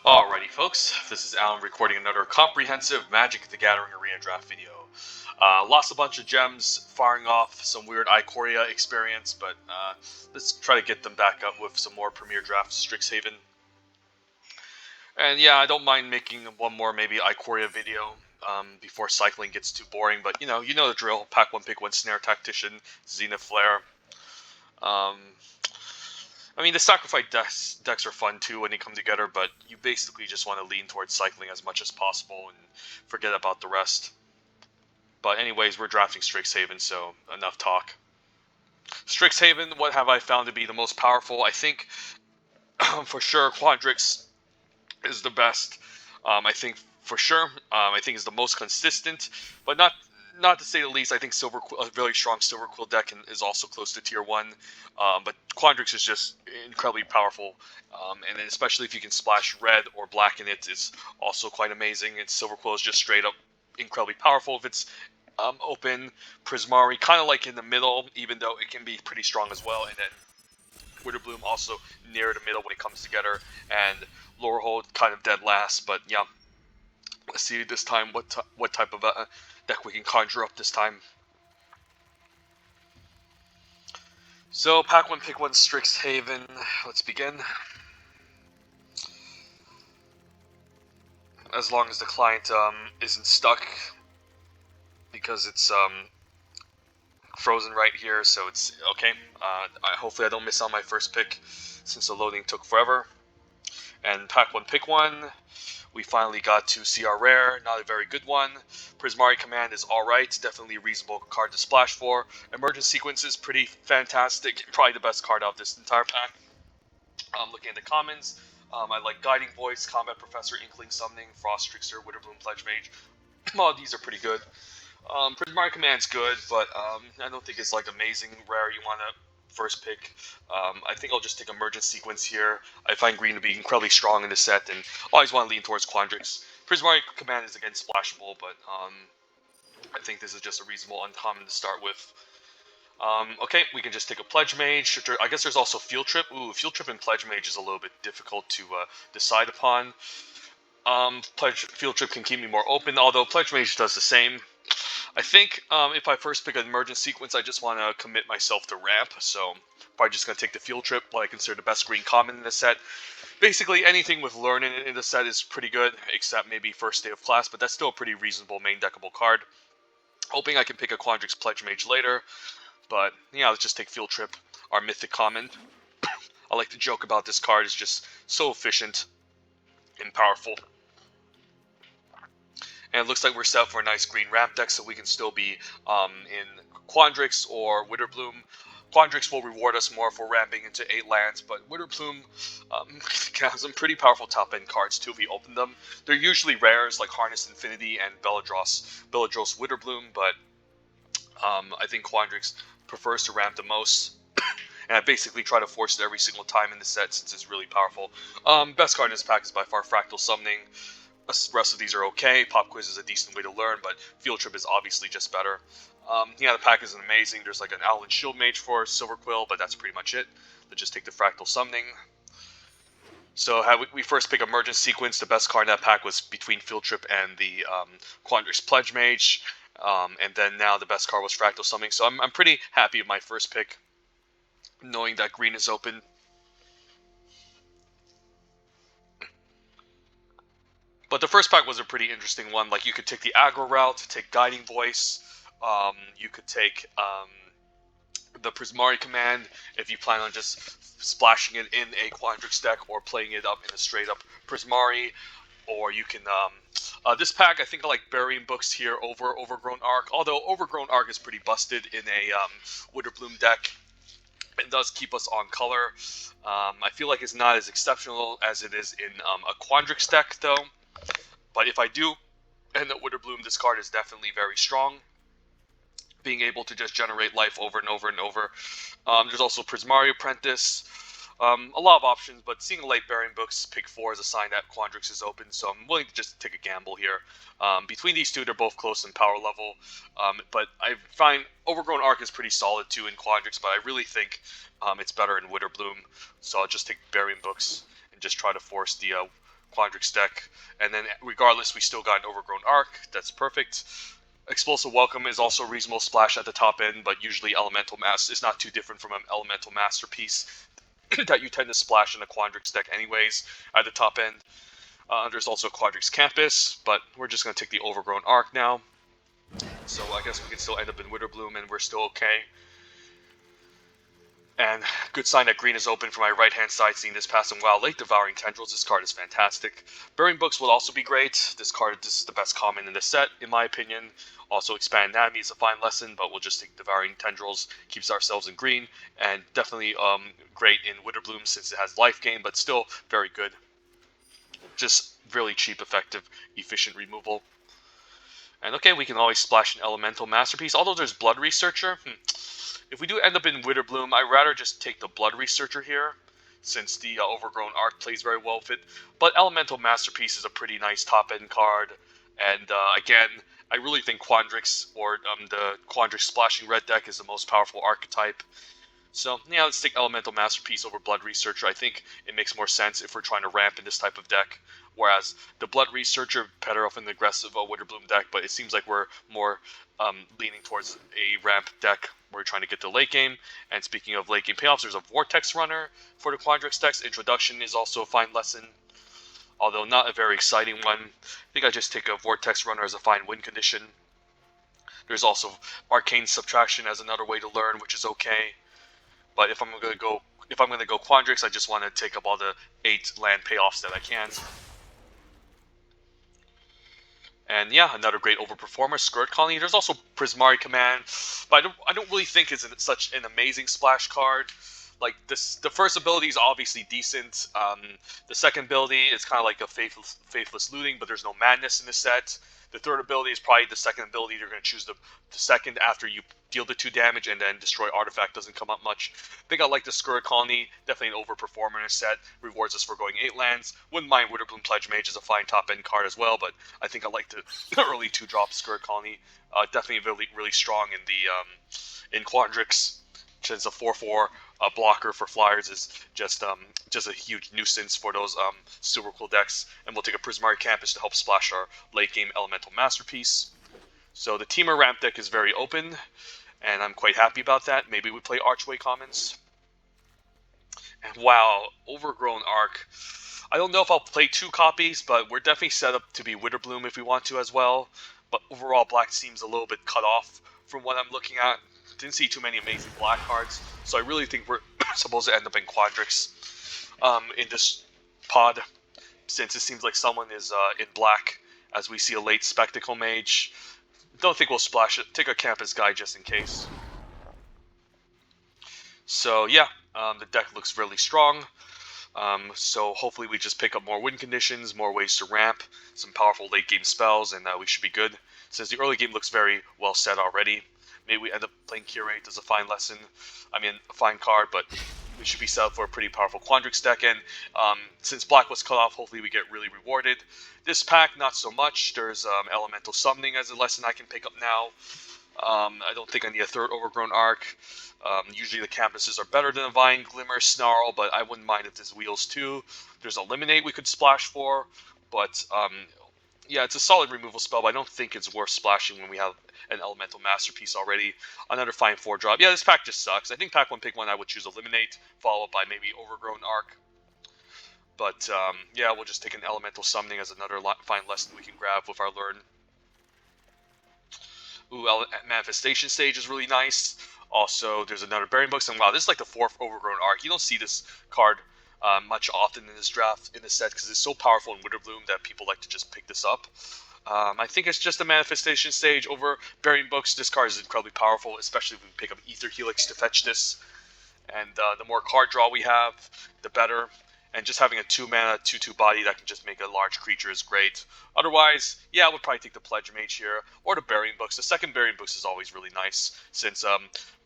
Alrighty folks, this is Alan recording another comprehensive Magic the Gathering Arena draft video. Lost a bunch of gems, firing off some weird Ikoria experience, but let's try to get them back up with some more Premier Draft Strixhaven. And yeah, I don't mind making one more maybe Ikoria video before cycling gets too boring, but you know the drill. Pack one, pick one, Snare Tactician, Zenith Flare. I mean, the sacrifice decks are fun too when they come together, but you basically just want to lean towards cycling as much as possible and forget about the rest. But anyways, we're drafting Strixhaven, so enough talk. Strixhaven, what have I found to be the most powerful? I think, for sure, Quandrix is the best. I think, for sure, I think is the most consistent, but not to say the least. I think a very strong Silverquill deck is also close to tier 1, but Quandrix is just incredibly powerful, and then especially if you can splash red or black in it, it's also quite amazing. And Silverquill is just straight up incredibly powerful if it's open. Prismari kind of like in the middle, even though it can be pretty strong as well, and then Witherbloom also near the middle when it comes together, and Lorehold kind of dead last. But yeah, let's see this time what type of deck we can conjure up this time. So, pack one, pick one, Strixhaven. Let's begin. As long as the client isn't stuck, because it's frozen right here, so it's okay. Hopefully I don't miss on my first pick, since the loading took forever. And pack one, pick one. We finally got to see our rare, not a very good one. Prismari Command is alright, definitely a reasonable card to splash for. Emergent Sequence is pretty fantastic, probably the best card out of this entire pack. Looking at the commons, I like Guiding Voice, Combat Professor, Inkling Summoning, Frost Trickster, Witherbloom Pledge Mage. Well, these are pretty good. Prismari Command's good, but I don't think it's like amazing rare you want to first pick. I think I'll just take Emergent Sequence here. I find green to be incredibly strong in this set, and always want to lean towards Quandrix. Prismari Command is again splashable, but I think this is just a reasonable uncommon to start with. Okay, we can just take a Pledge Mage. I guess there's also Field Trip. Ooh, Field Trip and Pledge Mage is a little bit difficult to decide upon. Field Trip can keep me more open, although Pledge Mage does the same. I think if I first pick an Emergent Sequence, I just want to commit myself to Ramp, so probably just going to take the Field Trip, what I consider the best green common in this set. Basically, anything with Learn in the set is pretty good, except maybe First Day of Class, but that's still a pretty reasonable main deckable card. Hoping I can pick a Quandrix Pledge Mage later, but yeah, let's just take Field Trip, our mythic common. I like to joke about this card, it's just so efficient and powerful. And it looks like we're set for a nice green ramp deck, so we can still be in Quandrix or Witherbloom. Quandrix will reward us more for ramping into 8 lands, but Witherbloom has some pretty powerful top-end cards too if we open them. They're usually rares like Harness Infinity and Belladros Witherbloom, but I think Quandrix prefers to ramp the most. And I basically try to force it every single time in the set since it's really powerful. Best card in this pack is by far Fractal Summoning. The rest of these are okay. Pop Quiz is a decent way to learn, but Field Trip is obviously just better. Yeah, the pack is amazing. There's like an Owlin Shield Mage for Silverquill, but that's pretty much it. Let's just take the Fractal Summoning. So we first pick Emergent Sequence. The best card in that pack was between Field Trip and the Quandrix Pledge Mage. And then now the best card was Fractal Summoning. So I'm pretty happy with my first pick, knowing that green is open. But the first pack was a pretty interesting one. Like, you could take the aggro route, take Guiding Voice. You could take the Prismari Command if you plan on just splashing it in a Quandrix deck or playing it up in a straight up Prismari. Or you can, this pack, I think I like Burying Books here over Overgrown Arc. Although Overgrown Arc is pretty busted in a Witherbloom deck. It does keep us on color. I feel like it's not as exceptional as it is in a Quandrix deck though. But if I do end up Witherbloom, this card is definitely very strong. Being able to just generate life over and over and over. There's also Prismari Apprentice. A lot of options, but seeing a late Burying Books pick 4 is a sign that Quandrix is open, so I'm willing to just take a gamble here. Between these two, they're both close in power level, but I find Overgrown Arc is pretty solid too in Quandrix, but I really think it's better in Witherbloom, so I'll just take Burying Books and just try to force the Quandrix deck. And then regardless, we still got an Overgrown Arc. That's perfect. Explosive Welcome is also a reasonable splash at the top end, but usually Elemental Mass is not too different from an Elemental Masterpiece that you tend to splash in a Quandrix deck anyways at the top end. There's also Quandrix Campus, but we're just going to take the Overgrown Arc now. So I guess we can still end up in Witherbloom and we're still okay. And good sign that green is open for my right-hand side, seeing this pass. And wow, Lake Devouring Tendrils, this card is fantastic. Burying Books will also be great. This is the best common in the set, in my opinion. Also, Expand Anatomy is a fine lesson, but we'll just take Devouring Tendrils, keeps ourselves in green. And definitely great in Witherbloom since it has life gain, but still very good. Just really cheap, effective, efficient removal. And okay, we can always splash an Elemental Masterpiece, although there's Blood Researcher. If we do end up in Witherbloom, I'd rather just take the Blood Researcher here, since the Overgrown Arc plays very well with it. But Elemental Masterpiece is a pretty nice top-end card, and again, I really think Quandrix, or the Quandrix Splashing Red deck, is the most powerful archetype. So, yeah, let's take Elemental Masterpiece over Blood Researcher. I think it makes more sense if we're trying to ramp in this type of deck, whereas the Blood Researcher, better off in the aggressive Witherbloom deck, but it seems like we're more leaning towards a ramp deck. We're trying to get the late game. And speaking of late game payoffs, there's a Vortex Runner for the Quandrix decks. Introduction is also a fine lesson, although not a very exciting one. I think I just take a Vortex Runner as a fine win condition. There's also Arcane Subtraction as another way to learn, which is okay. But if I'm gonna go Quandrix, I just want to take up all the 8 land payoffs that I can. And yeah, another great overperformer, Skirt Colony. There's also Prismari Command, but I don't really think it's such an amazing splash card. Like the first ability is obviously decent. The second ability is kind of like a faithless looting, but there's no madness in the set. The third ability is probably the second ability. You're going to choose the second after you deal the 2 damage, and then Destroy Artifact doesn't come up much. I think I like the Skirt Colony. Definitely an overperformer in a set. Rewards us for going 8 lands. Wouldn't mind Witherbloom Pledge Mage as a fine top-end card as well, but I think I like the early 2-drop Skirt Colony. Definitely really strong in the in Quandrix. Since a 4/4 blocker for flyers is just a huge nuisance for those Silverquill decks. And we'll take a Prismari Campus to help splash our late game Elemental Masterpiece. So the Temur Ramp deck is very open, and I'm quite happy about that. Maybe we play Archway Commons. And wow, Overgrown Arc. I don't know if I'll play 2 copies, but we're definitely set up to be Witherbloom if we want to as well. But overall, black seems a little bit cut off from what I'm looking at. Didn't see too many amazing black cards, so I really think we're supposed to end up in Quandrix in this pod, since it seems like someone is in black, as we see a late Spectacle Mage. Don't think we'll splash it. Take a Campus Guy just in case. So yeah, the deck looks really strong. So hopefully we just pick up more win conditions, more ways to ramp, some powerful late game spells, and we should be good. Since the early game looks very well set already. Maybe we end up playing Curate as a fine lesson. I mean, a fine card, but we should be set up for a pretty powerful Quandrix deck. And since black was cut off, hopefully we get really rewarded. This pack, not so much. There's Elemental Summoning as a lesson I can pick up now. I don't think I need a third Overgrown Arc. Usually the campuses are better than a Vine, Glimmer, Snarl, but I wouldn't mind if there's Wheels too. There's Eliminate we could splash for, but yeah, it's a solid removal spell, but I don't think it's worth splashing when we have an Elemental Masterpiece already. Another fine 4-drop. Yeah, this pack just sucks. I think pack 1, pick 1, I would choose Eliminate, followed by maybe Overgrown Arc. But yeah, we'll just take an Elemental Summoning as another fine lesson we can grab with our Learn. Ooh, Manifestation Stage is really nice. Also, there's another Burying Books, and wow, this is like the 4th Overgrown Arc. You don't see this card much often in this draft, in this set, because it's so powerful in Witherbloom that people like to just pick this up. I think it's just a Manifestation Stage over Burying Books. This card is incredibly powerful, especially if we pick up Ether Helix to fetch this. And the more card draw we have, the better. And just having a 2-mana, 2/2 body that can just make a large creature is great. Otherwise, yeah, I would probably take the Pledge Mage here, or the Burying Books. The second Burying Books is always really nice, since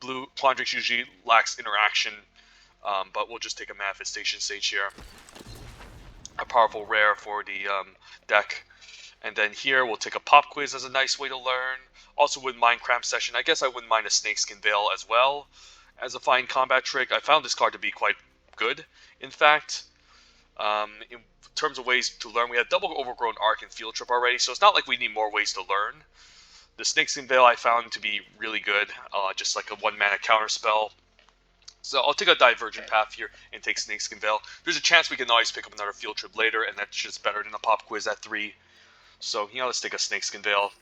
blue Quandrix usually lacks interaction. But we'll just take a Manifestation Stage here. A powerful rare for the deck. And then here, we'll take a Pop Quiz as a nice way to learn. Also wouldn't mind Cramp Session. I guess I wouldn't mind a Snakeskin Veil as well as a fine combat trick. I found this card to be quite good, in fact. In terms of ways to learn, we have double overgrown arc and field trip already, so it's not like we need more ways to learn. The Snakeskin Veil I found to be really good, just like a 1-mana counter spell. So I'll take a Divergent Path here and take Snakeskin Veil. There's a chance we can always pick up another field trip later, and that's just better than a pop quiz at 3. So, let's take a Snakeskin Veil.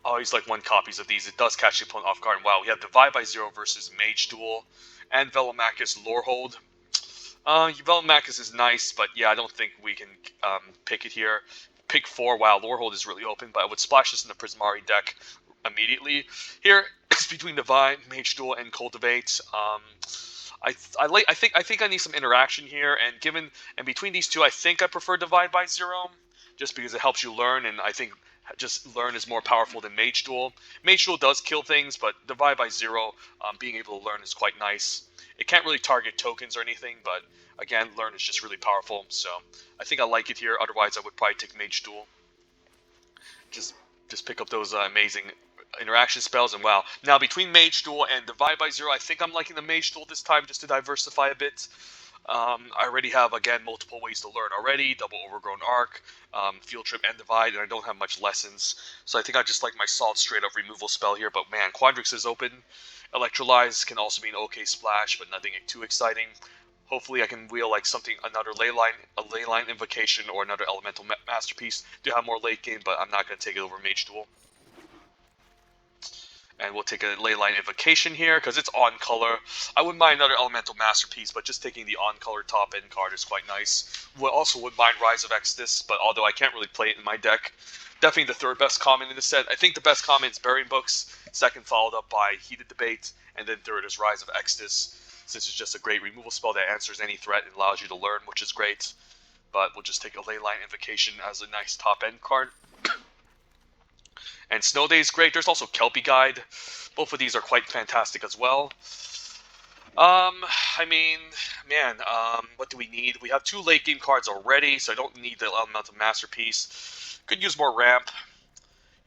Always like 1 copies of these. It does catch the opponent off guard. Wow, we have Divide by 0 versus Mage Duel and Velomachus Lorehold. Velomachus is nice, but yeah, I don't think we can pick it here. Pick 4, wow, Lorehold is really open, but I would splash this in the Prismari deck immediately. Here, it's between Divine, Mage Duel, and Cultivate. I think I need some interaction here, and between these two, I think I prefer Divide by 0, just because it helps you learn, and I think just learn is more powerful than Mage Duel. Mage Duel does kill things, but Divide by 0, being able to learn is quite nice. It can't really target tokens or anything, but again, learn is just really powerful, so I think I like it here. Otherwise, I would probably take Mage Duel. Just pick up those amazing interaction spells, and wow. Now, between Mage Duel and Divide by 0, I think I'm liking the Mage Duel this time just to diversify a bit. I already have, again, multiple ways to learn already. Double Overgrown Arc, Field Trip, and Divide, and I don't have much lessons. So I think I just like my solid straight-up removal spell here, but man, Quandrix is open. Electrolyze can also be an okay splash, but nothing too exciting. Hopefully I can wheel like something, another a Leyline Invocation or another Elemental Masterpiece to have more late game, but I'm not going to take it over Mage Duel. And we'll take a Leyline Invocation here, because it's on color. I wouldn't mind another Elemental Masterpiece, but just taking the on color top end card is quite nice. Also wouldn't mind Rise of Exodus, but although I can't really play it in my deck. Definitely the 3rd best common in the set. I think the best common is Burying Books, 2nd followed up by Heated Debate, and then 3rd is Rise of Exodus, since it's just a great removal spell that answers any threat and allows you to learn, which is great. But we'll just take a Leyline Invocation as a nice top end card. And Snow Day is great. There's also Kelpie Guide. Both of these are quite fantastic as well. I mean, man, what do we need? We have 2 late game cards already, so I don't need the Elemental Masterpiece. Could use more ramp.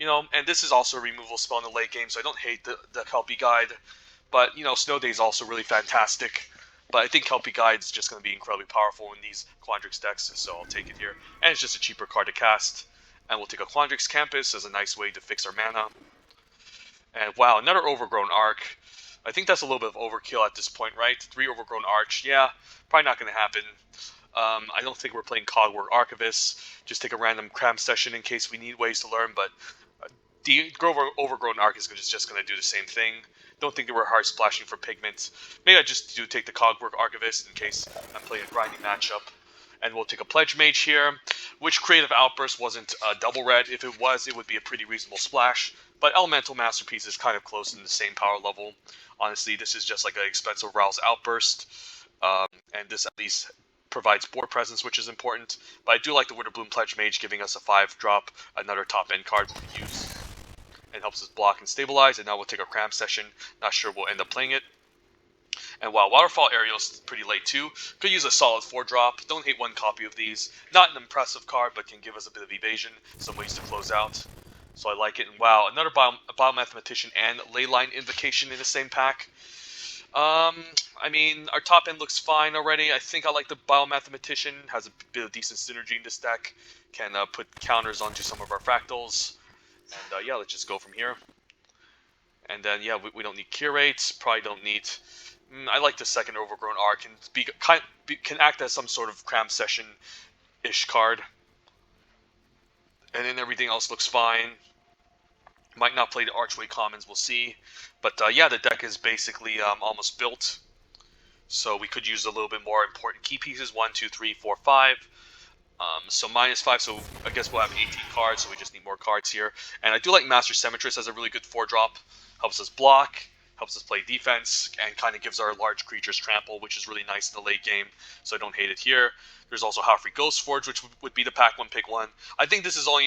And this is also a removal spell in the late game, so I don't hate the Kelpie Guide. But, Snow Day is also really fantastic. But I think Kelpie Guide is just going to be incredibly powerful in these Quandrix decks, so I'll take it here. And it's just a cheaper card to cast. And we'll take a Quandrix Campus as a nice way to fix our mana. And wow, another Overgrown Arc. I think that's a little bit of overkill at this point, right? 3 Overgrown Arch. Yeah, probably not going to happen. I don't think we're playing Cogwork Archivist. Just take a random cram session in case we need ways to learn, but the Overgrown Arc is just going to do the same thing. Don't think that we're hard splashing for pigment. Maybe I just do take the Cogwork Archivist in case I'm playing a grinding matchup. And we'll take a Pledge Mage here, which Creative Outburst wasn't double red. If it was, it would be a pretty reasonable splash. But Elemental Masterpiece is kind of close in the same power level. Honestly, this is just like an expensive Rouse Outburst. And this at least provides board presence, which is important. But I do like the Witherbloom Pledge Mage giving us a 5-drop, another top end card we can use. And helps us block and stabilize. And now we'll take a cram session. Not sure we'll end up playing it. And while Waterfall Aerial's pretty late too, could use a solid 4-drop. Don't hate 1 copy of these. Not an impressive card, but can give us a bit of evasion, some ways to close out. So I like it. And wow, another Biomathematician and Leyline Invocation in the same pack. I mean, our top end looks fine already. I think I like the Biomathematician. Has a bit of decent synergy in this deck. Can put counters onto some of our fractals. And yeah, let's just go from here. And then yeah, we don't need Curates. Probably don't need. I like the 2nd Overgrown Arc. Can act as some sort of cram session-ish card. And then everything else looks fine. Might not play the Archway Commons, we'll see. But yeah, the deck is basically almost built. So we could use a little bit more important key pieces. 1, 2, 3, 4, 5. So -5, so I guess we'll have 18 cards, so we just need more cards here. And I do like Master Semitress as a really good 4-drop. Helps us block. Helps us play defense, and kind of gives our large creatures trample, which is really nice in the late game, so I don't hate it here. There's also Halfree Ghostforge, which would be the pack 1 pick 1. I think this is one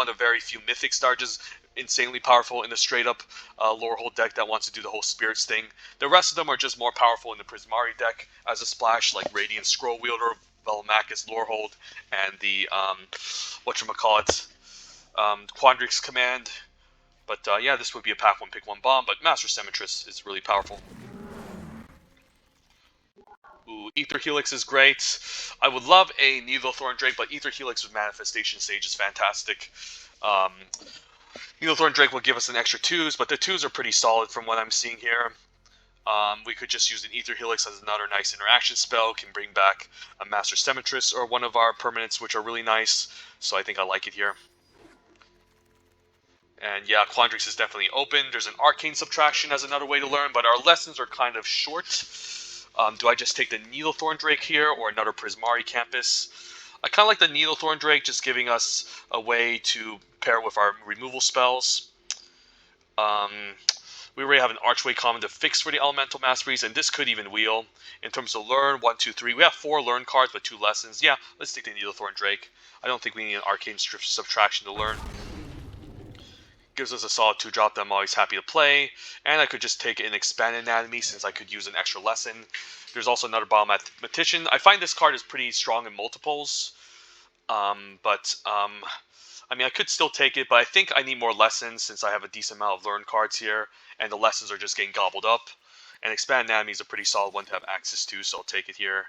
of the very few mythics that are just insanely powerful in the straight up Lorehold deck that wants to do the whole spirits thing. The rest of them are just more powerful in the Prismari deck as a splash, like Radiant Scroll Wielder, Velomachus Lorehold, and the Quandrix Command. But yeah, this would be a pack 1 pick 1 bomb, but Master Semitress is really powerful. Ooh, Ether Helix is great. I would love a Needlethorn Drake, but Ether Helix with Manifestation Stage is fantastic. Needlethorn Drake will give us an extra 2s, but the 2s are pretty solid from what I'm seeing here. We could just use an Ether Helix as another nice interaction spell, can bring back a Master Cemetress or one of our permanents, which are really nice, so I think I like it here. And yeah, Quandrix is definitely open. There's an Arcane Subtraction as another way to learn, but our lessons are kind of short. Do I just take the Needlethorn Drake here, or another Prismari Campus? I kind of like the Needlethorn Drake, just giving us a way to pair with our removal spells. We already have an Archway Common to fix for the Elemental Masteries, and this could even wheel. In terms of learn, 1, 2, 3. We have 4 learn cards, but 2 lessons. Yeah, let's take the Needlethorn Drake. I don't think we need an Arcane Subtraction to learn. Gives us a solid 2-drop that I'm always happy to play. And I could just take an Expanded Anatomy since I could use an extra lesson. There's also another Biomathematician. I find this card is pretty strong in multiples. I mean, I could still take it, but I think I need more lessons since I have a decent amount of learn cards here, and the lessons are just getting gobbled up. And Expanded Anatomy is a pretty solid one to have access to, so I'll take it here.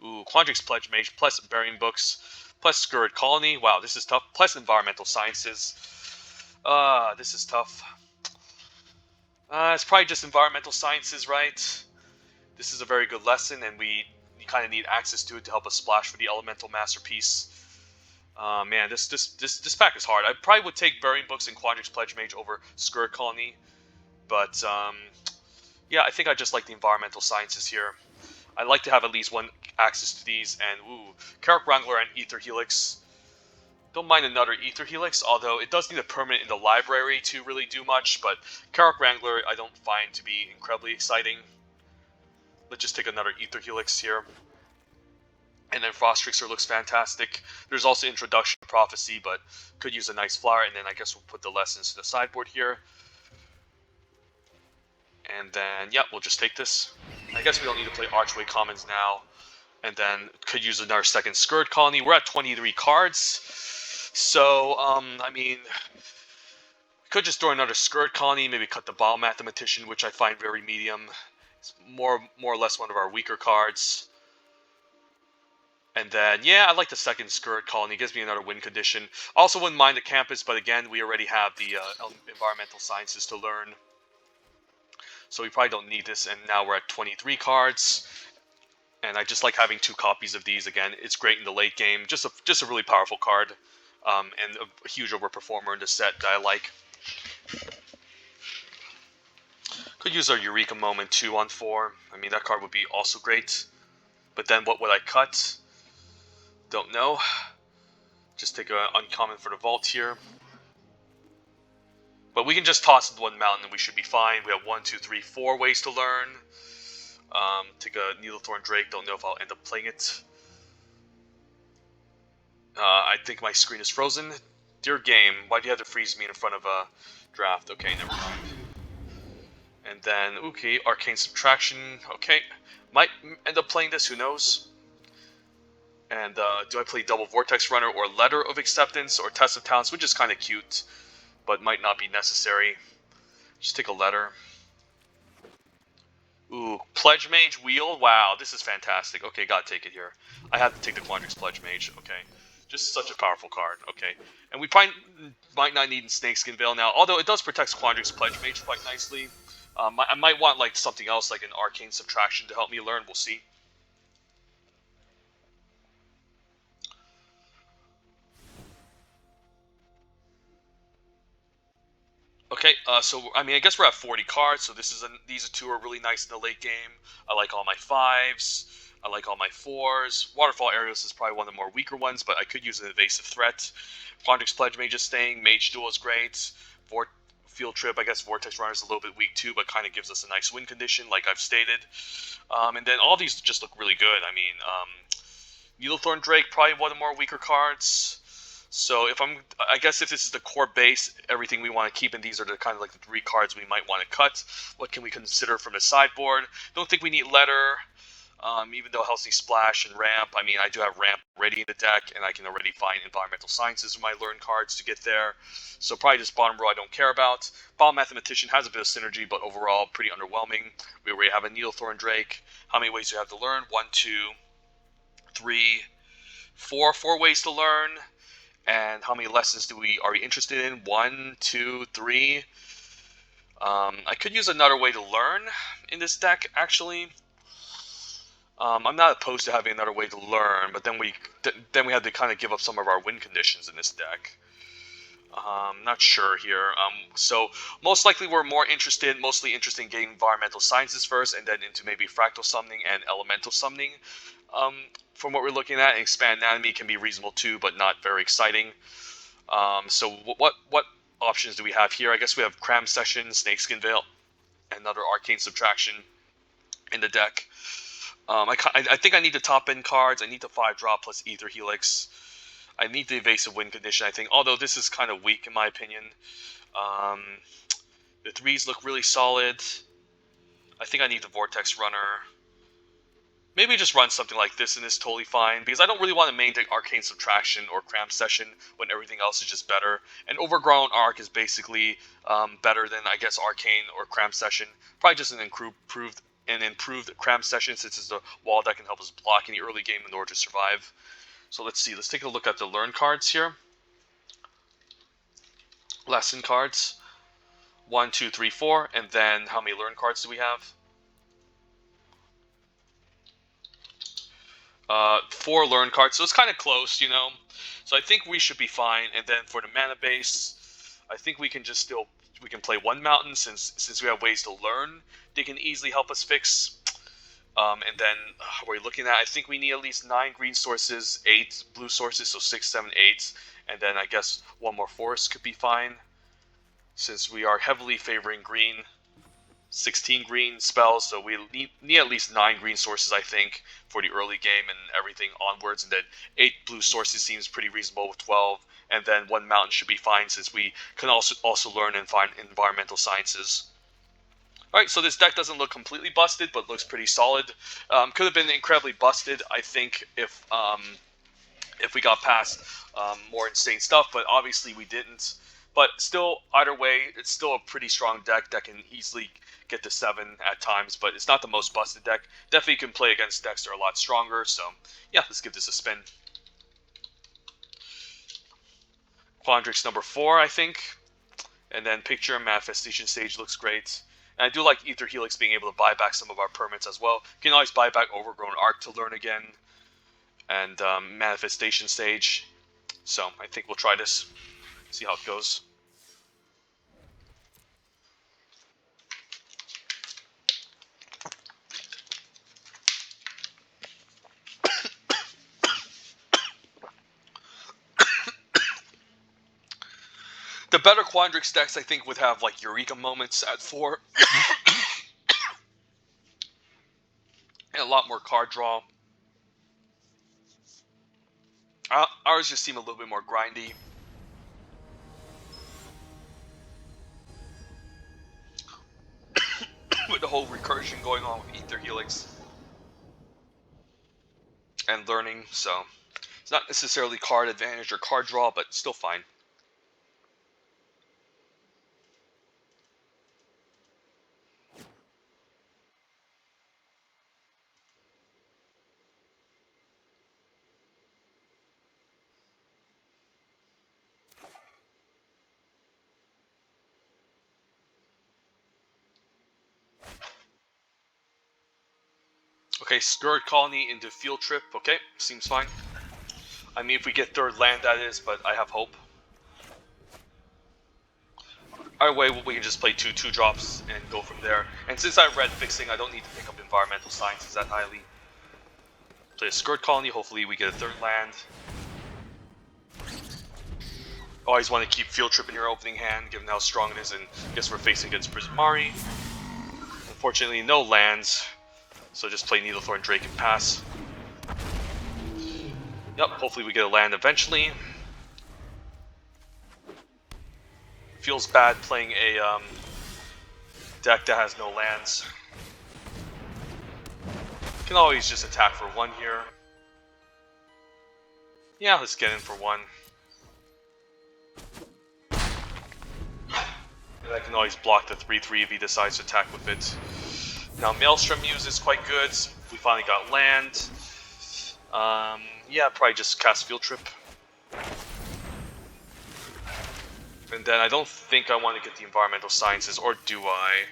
Ooh, Quandrix Pledge Mage, plus Burying Books, plus Scurrid Colony. Wow, this is tough. Plus Environmental Sciences. This is tough. It's probably just Environmental Sciences, right? This is a very good lesson, and we kind of need access to it to help us splash for the Elemental Masterpiece. Man, this pack is hard. I probably would take Burying Books and Quandrix Pledge Mage over Scurrid Colony, but yeah, I think I just like the Environmental Sciences here. I'd like to have at least one access to these, and ooh, Carrick Wrangler and Ether Helix. Don't mind another Ether Helix, although it does need a permanent in the library to really do much, but Carrick Wrangler I don't find to be incredibly exciting. Let's just take another Ether Helix here. And then Frost Trickster looks fantastic. There's also Introduction to Prophecy, but could use a nice flower, and then I guess we'll put the lessons to the sideboard here. And then, yeah, we'll just take this. I guess we don't need to play Archway Commons now. And then could use another second Scurrid Colony. We're at 23 cards. So, I mean, we could just throw another Scurrid Colony, maybe cut the Biomathematician, which I find very medium. It's more or less one of our weaker cards. And then, yeah, I like the second Scurrid Colony. It gives me another win condition. Also wouldn't mind the Campus, but again, we already have the Environmental Sciences to learn. So we probably don't need this, and now we're at 23 cards. And I just like having 2 copies of these. Again, it's great in the late game. Just a really powerful card. And a huge overperformer in the set that I like. Could use our Eureka Moment 2 on 4. I mean, that card would be also great. But then what would I cut? Don't know. Just take an uncommon for the vault here. But we can just toss one mountain and we should be fine. We have 1, 2, 3, 4 ways to learn. Take a Needlethorn Drake. Don't know if I'll end up playing it. I think my screen is frozen. Dear game, why do you have to freeze me in front of a draft? Okay, never mind. And then, okay, Arcane Subtraction. Okay, might end up playing this, who knows? And do I play double Vortex Runner or Letter of Acceptance or Test of Talents, which is kind of cute, but might not be necessary. Just take a letter. Ooh, Pledge Mage Wheel. Wow, this is fantastic. Okay, gotta take it here. I have to take the Quandrix Pledge Mage. Okay, just such a powerful card. Okay, and we probably might not need Snakeskin Veil now, although it does protect Quandrix Pledge Mage quite nicely. I might want like something else, like an Arcane Subtraction to help me learn. We'll see. Okay, so I mean, I guess we're at 40 cards, so these 2 are really nice in the late game. I like all my 5s. I like all my 4s. Waterfall Aerials is probably one of the more weaker ones, but I could use an Evasive Threat. Quandrix Pledge Mage is staying. Mage Duel is great. Field Trip, I guess Vortex Runner is a little bit weak too, but kind of gives us a nice win condition, like I've stated. And then all these just look really good. I mean, Needlethorn Drake, probably one of the more weaker cards. So I guess if this is the core base, everything we want to keep, and these are the kind of like the 3 cards we might want to cut. What can we consider from the sideboard? Don't think we need Letter. Even though Helsing Splash and Ramp, I mean, I do have Ramp ready in the deck, and I can already find Environmental Sciences with my Learn cards to get there. So probably just bottom row I don't care about. Bottom Mathematician has a bit of synergy, but overall pretty underwhelming. We already have a Needlethorn Drake. How many ways do you have to learn? 1, 2, 3, 4. 4 ways to learn. And how many lessons are we interested in? 1, 2, 3. I could use another way to learn in this deck, actually. I'm not opposed to having another way to learn, but then we have to kind of give up some of our win conditions in this deck. Not sure here. So most likely we're mostly interested in getting environmental sciences first, and then into maybe fractal summoning and elemental summoning. From what we're looking at, and expand anatomy can be reasonable too, but not very exciting. So what options do we have here? I guess we have Cram Session, Snakeskin Veil, and another Arcane Subtraction in the deck. I think I need the top end cards. I need the 5-drop plus Ether Helix. I need the evasive win condition, I think, although this is kind of weak in my opinion. The 3s look really solid. I think I need the Vortex Runner. Maybe just run something like this and it's totally fine, because I don't really want to main deck Arcane Subtraction or Cram Session when everything else is just better. And Overgrown Arc is basically better than, I guess, Arcane or Cram Session. Probably just an improved Cram Session, since it's a wall that can help us block in the early game in order to survive. So let's see, let's take a look at the Learn cards here. Lesson cards. 1, 2, 3, 4, and then how many Learn cards do we have? 4 Learn cards, so it's kind of close, you know. So I think we should be fine. And then for the mana base, I think we can play 1 mountain, since we have ways to learn. They can easily help us fix. And then we're looking at, I think we need at least 9 green sources, 8 blue sources, so 6, 7, 8, and then I guess 1 more forest could be fine, since we are heavily favoring green. 16 green spells, so we need at least 9 green sources, I think, for the early game and everything onwards, and then 8 blue sources seems pretty reasonable with 12, and then 1 mountain should be fine, since we can also learn and find environmental sciences. Alright, so this deck doesn't look completely busted, but looks pretty solid. Could have been incredibly busted, I think, if we got past more insane stuff, but obviously we didn't. But still, either way, it's still a pretty strong deck that can easily get to 7 at times, but it's not the most busted deck. Definitely can play against decks that are a lot stronger, so yeah, let's give this a spin. Quandrix number 4, I think. And then Picture and Manifestation Stage looks great. And I do like Ether Helix being able to buy back some of our permits as well. You can always buy back Overgrown Arc to learn again. And Manifestation Stage. So I think we'll try this. See how it goes. The better Quandrix decks, I think, would have like Eureka moments at 4. And a lot more card draw. Ours just seem a little bit more grindy. With the whole recursion going on with Ether Helix. And learning, so it's not necessarily card advantage or card draw, but still fine. Okay, Scourge Colony into Field Trip. Okay, seems fine. I mean, if we get 3rd land, that is, but I have hope. Either way, we can just play 2 2-drops and go from there. And since I read Fixing, I don't need to pick up Environmental Sciences that highly. Play a Scourge Colony, hopefully we get a 3rd land. Always want to keep Field Trip in your opening hand, given how strong it is, and I guess we're facing against Prismari. Unfortunately, no lands. So just play Needlethorn Drake and pass. Yep, hopefully we get a land eventually. Feels bad playing a deck that has no lands. Can always just attack for 1 here. Yeah, let's get in for 1. And I can always block the 3/3 if he decides to attack with it. Now Maelstrom Muse is quite good. We finally got land. Yeah, probably just cast Field Trip. And then I don't think I want to get the Environmental Sciences, or do I?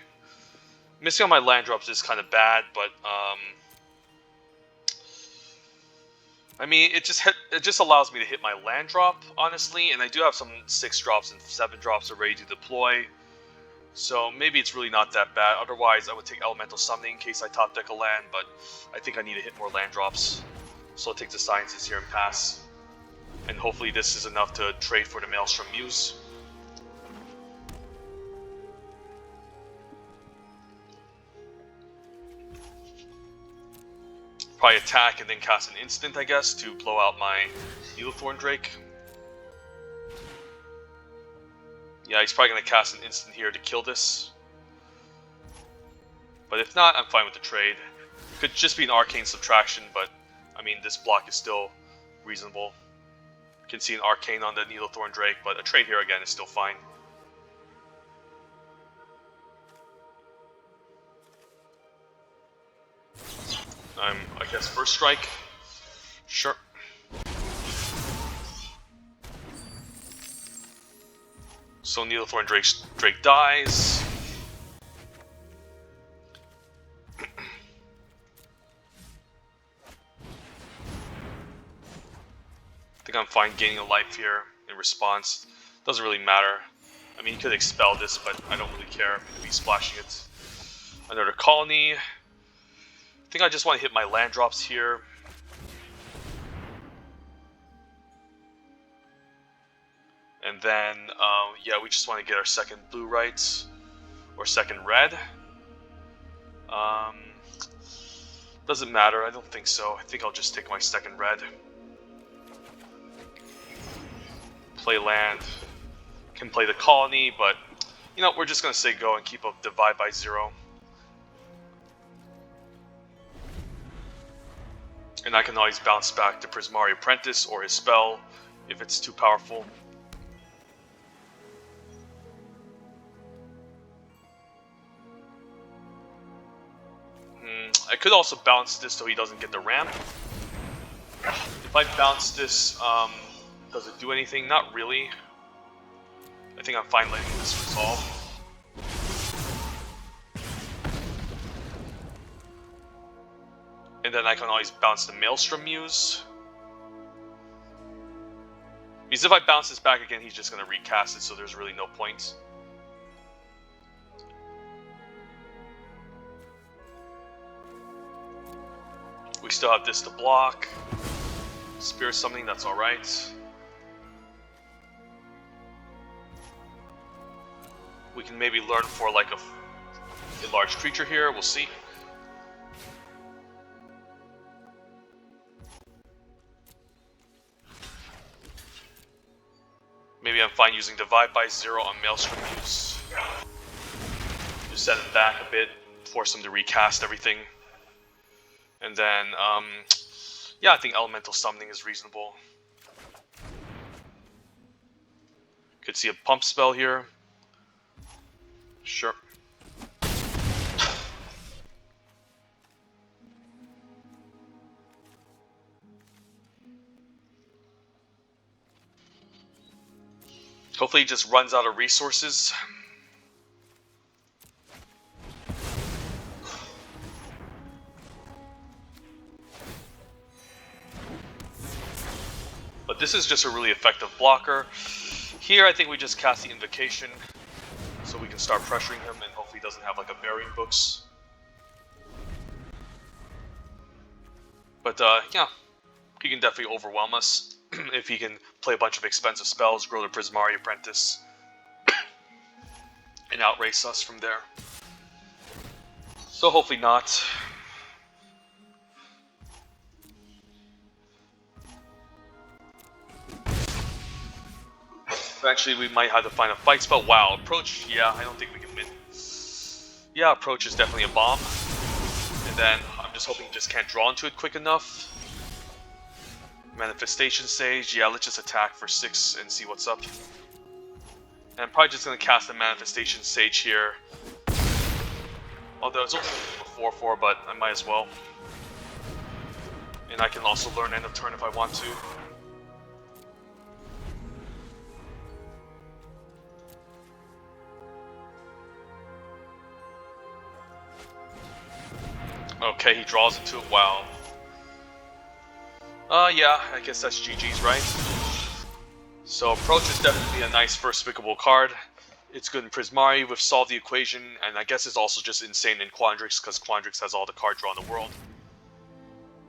Missing on my land drops is kind of bad, but I mean, it just allows me to hit my land drop, honestly, and I do have some 6 drops and 7 drops already to deploy. So maybe it's really not that bad. Otherwise, I would take Elemental Summoning in case I top deck a land, but I think I need to hit more land drops. So I'll take the Sciences here and pass. And hopefully this is enough to trade for the Maelstrom Muse. Probably attack and then cast an instant, I guess, to blow out my Needlethorn Drake. Yeah, he's probably going to cast an instant here to kill this. But if not, I'm fine with the trade. Could just be an Arcane Subtraction, but I mean, this block is still reasonable. You can see an Arcane on the Needlethorn Drake, but a trade here again is still fine. I guess first strike. Sure. So Needlethorn Drake dies. I think I'm fine gaining a life here in response. Doesn't really matter. I mean, he could expel this, but I don't really care if he's splashing it. Another colony. I think I just want to hit my land drops here. And then, yeah, we just want to get our second blue rights, or second red. Doesn't matter, I don't think so. I think I'll just take my second red. Play land. Can play the colony, but, you know, we're just going to say go and keep up divide by 0. And I can always bounce back to Prismari Apprentice or his spell if it's too powerful. I could also bounce this so he doesn't get the ramp. If I bounce this, does it do anything? Not really. I think I'm fine letting this resolve. And then I can always bounce the Maelstrom Muse. Because if I bounce this back again, he's just going to recast it, so there's really no point. We still have this to block. Spirit Summoning, that's alright. We can maybe learn for like a large creature here, we'll see. Maybe I'm fine using Divide by 0 on Maelstrom Muse. Just set him back a bit, force him to recast everything. And then, yeah, I think Elemental Summoning is reasonable. Could see a pump spell here. Sure. Hopefully he just runs out of resources. But this is just a really effective blocker. Here I think we just cast the Invocation so we can start pressuring him and hopefully he doesn't have like a Burying Books. But yeah, he can definitely overwhelm us. If he can play a bunch of expensive spells, grow the Prismari Apprentice, and outrace us from there. So hopefully not. Actually, we might have to find a fight spell. Wow, Approach, yeah, I don't think we can win. Yeah, Approach is definitely a bomb. And then I'm just just hoping he just can't draw into it quick enough. Manifestation Sage. Yeah, let's just attack for 6 and see what's up. And I'm probably just going to cast the Manifestation Sage here. Although it's only a 4/4, but I might as well. And I can also learn end of turn if I want to. Okay, he draws into it. Wow. Yeah, I guess that's GG's, right? So Approach is definitely a nice first pickable card. It's good in Prismari with Solve the Equation, and I guess it's also just insane in Quandrix, because Quandrix has all the card draw in the world.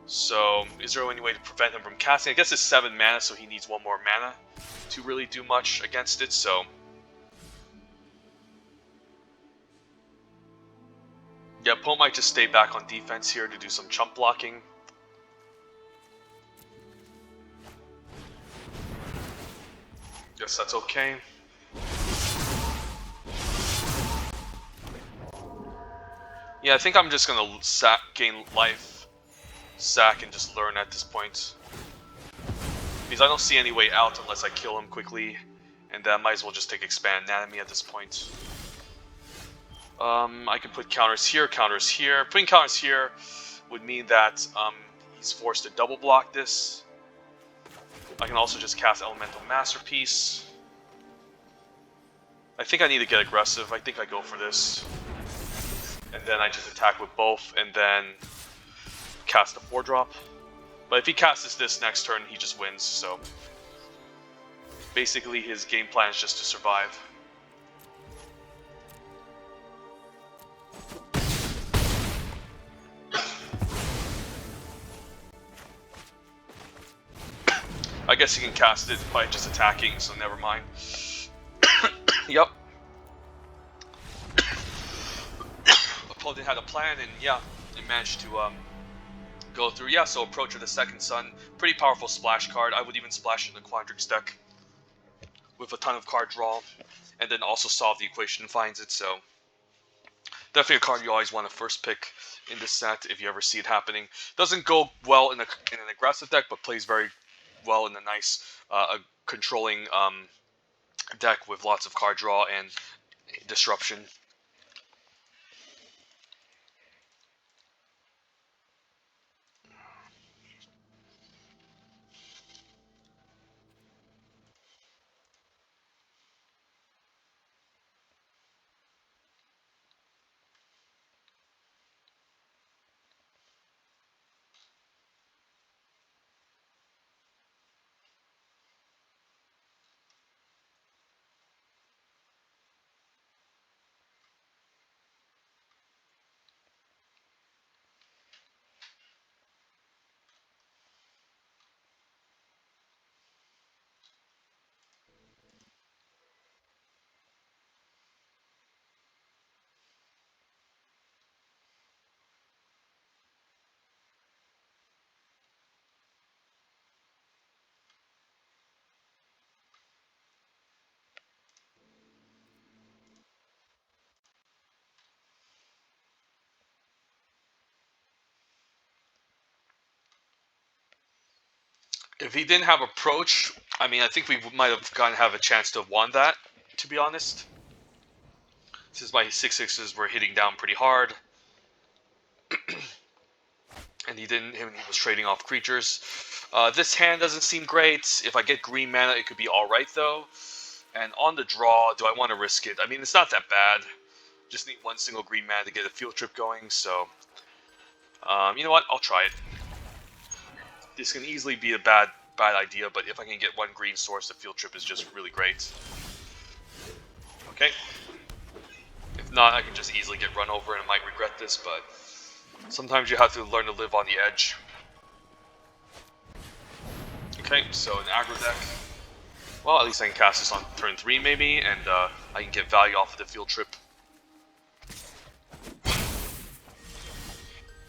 So, is there any way to prevent him from casting? I guess it's 7 mana, so he needs 1 more mana to really do much against it, so... Yeah, Poe might just stay back on defense here to do some chump blocking. Guess that's okay. Yeah, I think I'm just gonna gain life, sack, and just learn at this point. Because I don't see any way out unless I kill him quickly, and then I might as well just take Expand Anatomy at this point. I can put counters here, counters here. Putting counters here would mean that he's forced to double block this. I can also just cast Elemental Masterpiece. I think I need to get aggressive. I think I go for this. And then I just attack with both, and then cast a 4-drop. But if he casts this next turn, he just wins, so... Basically, his game plan is just to survive. I guess he can cast it by just attacking, so never mind. Yep. Opponent had a plan, and yeah, it managed to go through. Yeah, so Approach of the Second Sun, pretty powerful splash card. I would even splash in the Quandrix deck with a ton of card draw, and then also Solve the Equation finds it. So definitely a card you always want to first pick in this set if you ever see it happening. Doesn't go well in an aggressive deck, but plays very well in a nice controlling deck with lots of card draw and disruption. If he didn't have Approach, I mean, I think we might have a chance to have won that, to be honest. Since my 6/6s were hitting down pretty hard. And he was trading off creatures. This hand doesn't seem great. If I get green mana, it could be alright, though. And on the draw, do I want to risk it? I mean, it's not that bad. Just need 1 single green mana to get a field trip going, so... you know what? I'll try it. This can easily be a bad idea, but if I can get 1 green source, the field trip is just really great. Okay. If not, I can just easily get run over and I might regret this, but sometimes you have to learn to live on the edge. Okay, so an aggro deck. Well, at least I can cast this on turn 3 maybe, and I can get value off of the field trip.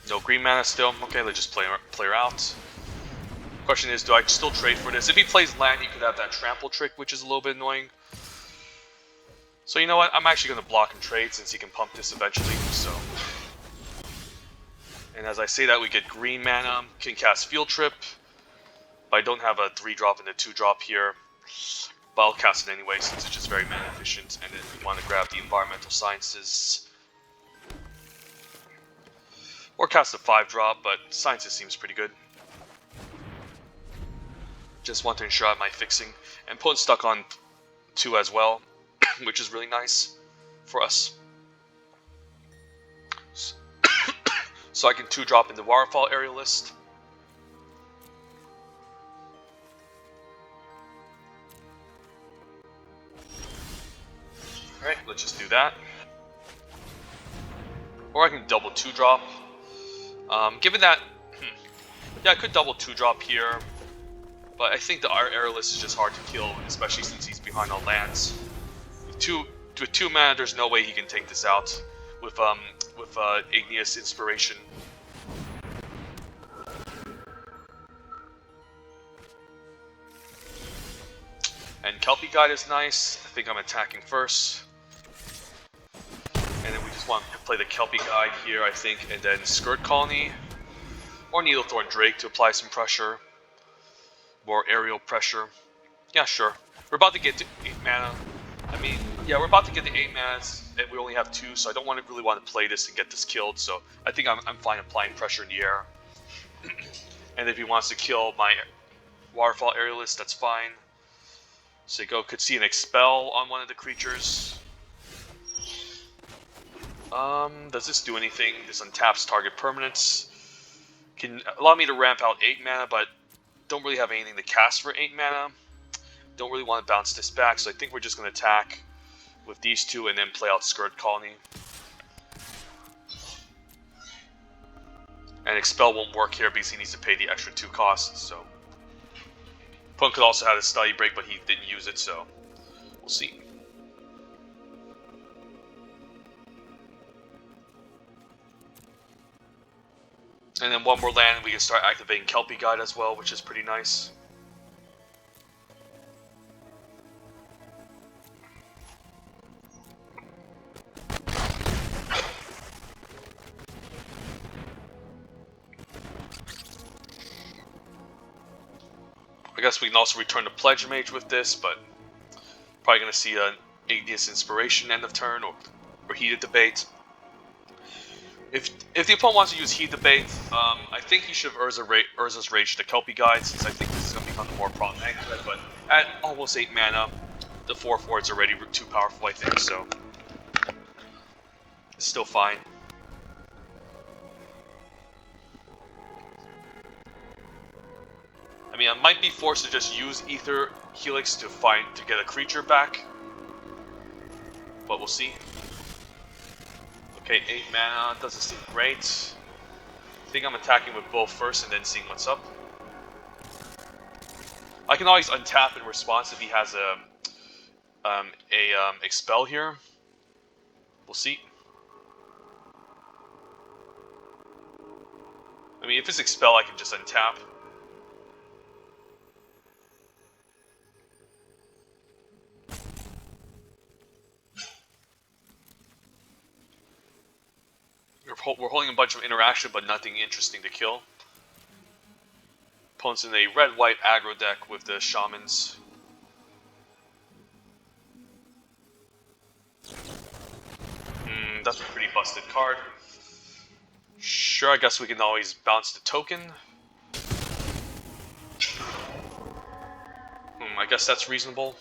No green mana still. Okay, let's just play her out. Question is, do I still trade for this? If he plays land, he could have that trample trick, which is a little bit annoying. So you know what? I'm actually going to block and trade since he can pump this eventually, so... And as I say that, we get green mana, can cast Field Trip, but I don't have a 3-drop and a 2-drop here. But I'll cast it anyway since it's just very mana efficient, and then we want to grab the Environmental Sciences. Or cast a 5-drop, but Sciences seems pretty good. Just want to ensure I have my fixing. And Opponent's stuck on 2 as well, which is really nice for us. So I can 2-drop in the Waterfall Aerialist. Alright, let's just do that. Or I can double 2-drop. Given that... yeah, I could double 2-drop here. But I think the Aerialist is just hard to kill, especially since he's behind on lands. With two mana, there's no way he can take this out. With Igneous Inspiration. And Kelpie Guide is nice. I think I'm attacking first. And then we just want to play the Kelpie Guide here, I think, and then Skirt Colony. Or Needlethorn Drake to apply some pressure. More aerial pressure. Yeah, sure. We're about to get to 8 mana. I mean, yeah, we're about to get to 8 manas, and we only have 2, so I don't really want to play this and get this killed, so I think I'm fine applying pressure in the air. And if he wants to kill my Waterfall Aerialist, that's fine. So you could see an Expel on one of the creatures. Does this do anything? This untaps target permanents. Can allow me to ramp out 8 mana, but don't really have anything to cast for 8 mana. Don't really want to bounce this back, so I think we're just going to attack with these 2 and then play out Skirt Colony. And Expel won't work here because he needs to pay the extra 2 costs, so... Opponent could also have a Study Break, but he didn't use it, so... we'll see. And then one more land, we can start activating Kelpie Guide as well, which is pretty nice. I guess we can also return to Pledge Mage with this, but probably going to see an Igneous Inspiration end of turn or Heated Debate. If the opponent wants to use Heat Debate, I think he should have Urza's Rage the Kelpie Guide, since I think this is going to become the more problematic threat, but at almost 8 mana, the 4/4 is already too powerful, I think, so it's still fine. I mean, I might be forced to just use Ether Helix to get a creature back, but we'll see. Okay, 8 mana, doesn't seem great. I think I'm attacking with both first and then seeing what's up. I can always untap in response if he has a Expel here. We'll see. I mean, if it's Expel, I can just untap. We're holding a bunch of interaction, but nothing interesting to kill. Opponent's in a red-white aggro deck with the Shamans. That's a pretty busted card. Sure, I guess we can always bounce the token. I guess that's reasonable.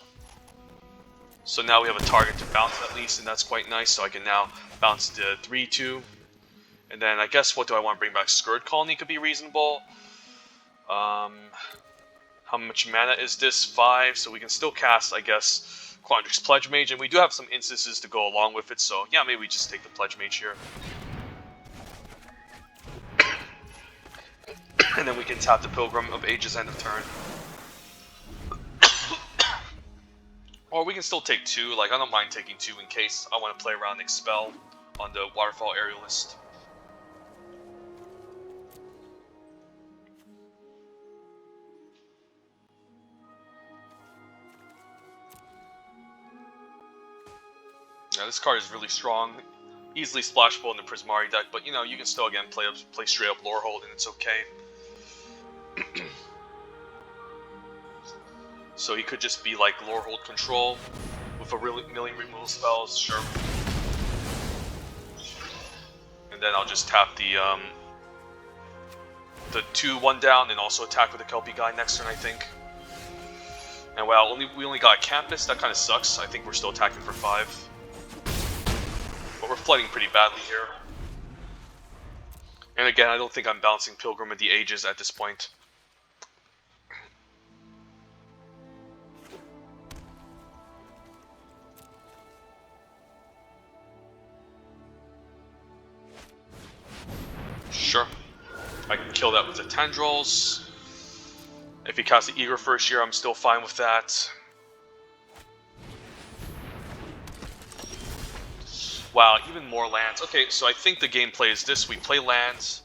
So now we have a target to bounce at least, and that's quite nice. So I can now bounce the 3/2. And then I guess what do I want to bring back? Skirt Colony could be reasonable. How much mana is this? 5, so we can still cast, I guess, Quandrix Pledge Mage, and we do have some instances to go along with it, so yeah, maybe we just take the Pledge Mage here. And then we can tap the Pilgrim of Ages end of turn. Or we can still take 2, like I don't mind taking 2 in case I want to play around Expel on the Waterfall Aerialist. Yeah, this card is really strong. easily splashable in the Prismari deck, but you know, you can still again play straight up Lorehold and it's okay. So he could just be like Lorehold Control with a million removal spells, sure. And then I'll just tap the 2/1 down and also attack with the Kelpie guy next turn, I think. And wow, we only got a Campus, that kind of sucks. I think we're still attacking for 5. But we're flooding pretty badly here. And again, I don't think I'm bouncing Pilgrim of the Ages at this point. Sure. I can kill that with the Tendrils. If he casts the Eager first year, I'm still fine with that. Wow, even more lands. Okay, so I think the gameplay is this. We play lands.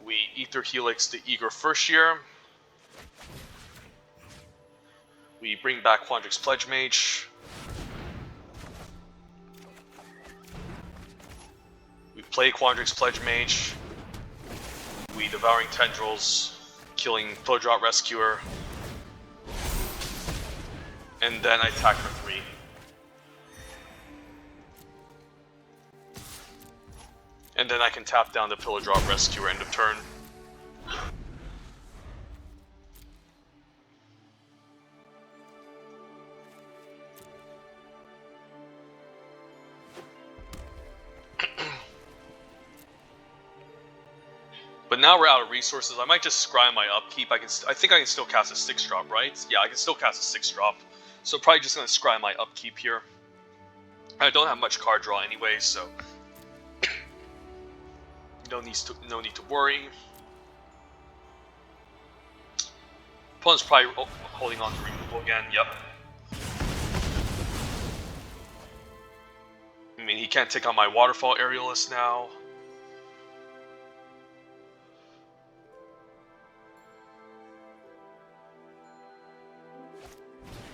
We Ether Helix the Eager first year. We bring back Quandrix Pledge Mage. We play Quandrix Pledge Mage. We Devouring Tendrils, killing Pillardrop Rescuer. And then I attack for 3. And then I can tap down the Pillardrop Rescuer end of turn. But now we're out of resources. I might just scry my upkeep. I think I can still cast a 6-drop, right? Yeah, I can still cast a 6-drop. So probably just gonna scry my upkeep here. I don't have much card draw anyway, so no need to worry. Opponent's probably holding on to removal again. Yep. I mean, he can't take on my Waterfall Aerialist now.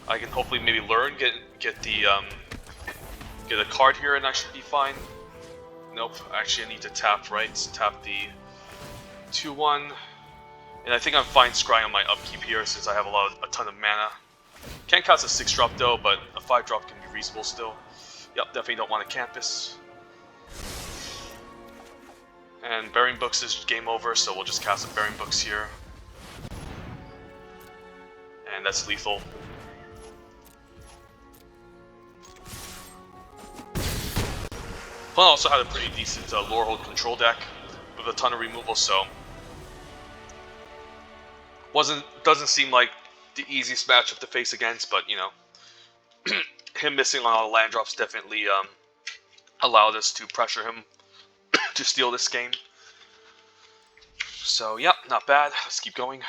I can hopefully maybe learn, get a card here, and I should be fine. Nope, actually I need to tap, right? Tap the 2/1, and I think I'm fine scrying on my upkeep here since I have a ton of mana. Can't cast a 6-drop though, but a 5-drop can be reasonable still. Yep, definitely don't want a Campus. And Bearing Books is game over, so we'll just cast a Bearing Books here. And that's lethal. Well, also had a pretty decent Lorehold Control deck with a ton of removal, so doesn't seem like the easiest matchup to face against, but you know, him missing on all the land drops definitely allowed us to pressure him to steal this game. So yeah, not bad. Let's keep going.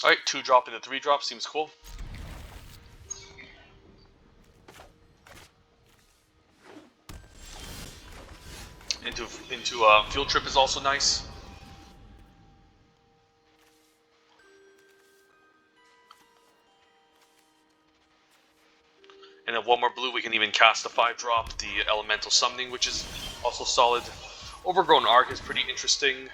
Alright, 2-drop into 3-drop seems cool. Into Field Trip is also nice. And then 1 more blue, we can even cast a 5-drop, the Elemental Summoning, which is also solid. Overgrown Arc is pretty interesting,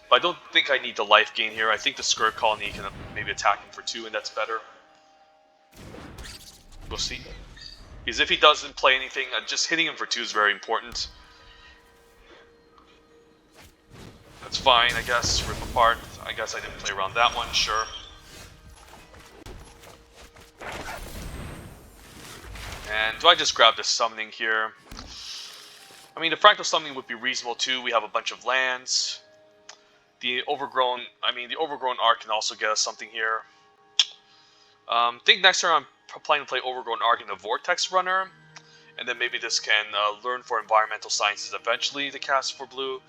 but I don't think I need the life gain here. I think the Skirt Colony can maybe attack him for 2, and that's better. We'll see. Because if he doesn't play anything, just hitting him for 2 is very important. That's fine, I guess. Rip Apart. I guess I didn't play around that one, sure. And do I just grab the Summoning here? I mean, the Fractal Summoning would be reasonable too. We have a bunch of lands. The Overgrown Arc can also get us something here. Think next turn I'm planning to play Overgrown Arc in the Vortex Runner, and then maybe this can learn for Environmental Sciences eventually to cast for blue.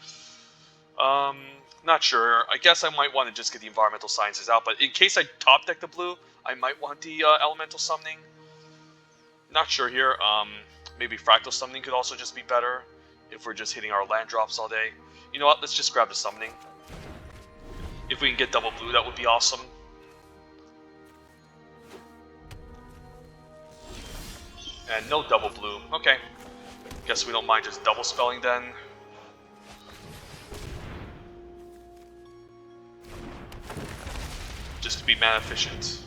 Not sure. I guess I might want to just get the Environmental Sciences out, but in case I top deck the blue, I might want the Elemental Summoning. Not sure here. Maybe Fractal Summoning could also just be better if we're just hitting our land drops all day. You know what? Let's just grab the Summoning. If we can get double blue, that would be awesome. And no double blue. Okay. Guess we don't mind just double spelling then. Just to be mana efficient.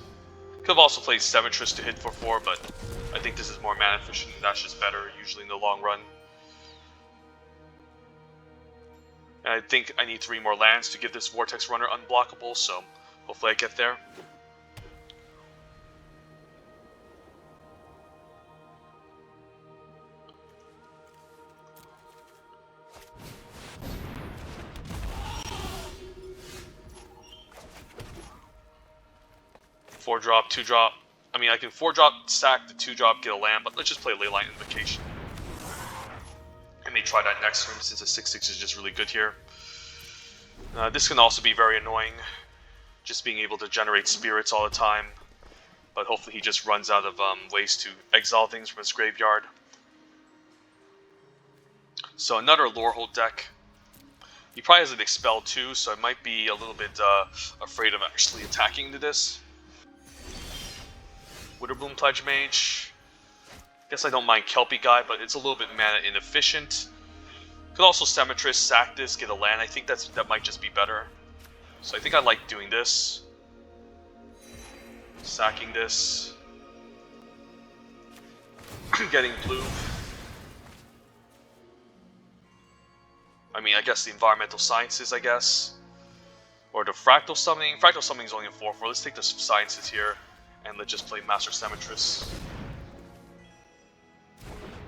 Could have also played Semitris to hit for 4, but I think this is more mana efficient. That's just better, usually in the long run. And I think I need 3 more lands to get this Vortex Runner unblockable, so hopefully I get there. Four drop, 2-drop. I mean, I can 4-drop, sack the 2-drop, get a land, but let's just play Leyline Invocation. I may try that next turn since the 6/6 is just really good here. This can also be very annoying, just being able to generate spirits all the time. But hopefully he just runs out of ways to exile things from his graveyard. So another Lorehold deck. He probably has an Expel too, so I might be a little bit afraid of actually attacking into this. Witherbloom Pledge Mage. Guess I don't mind Kelpie Guy, but it's a little bit mana inefficient. Could also Semitris, sack this, get a land. I think that might just be better. So I think I like doing this. Sacking this. Getting blue. I mean, I guess the Environmental Sciences, I guess. Or the Fractal Summoning. Fractal Summoning is only a 4/4. Let's take the Sciences here. And let's just play Master Semitris.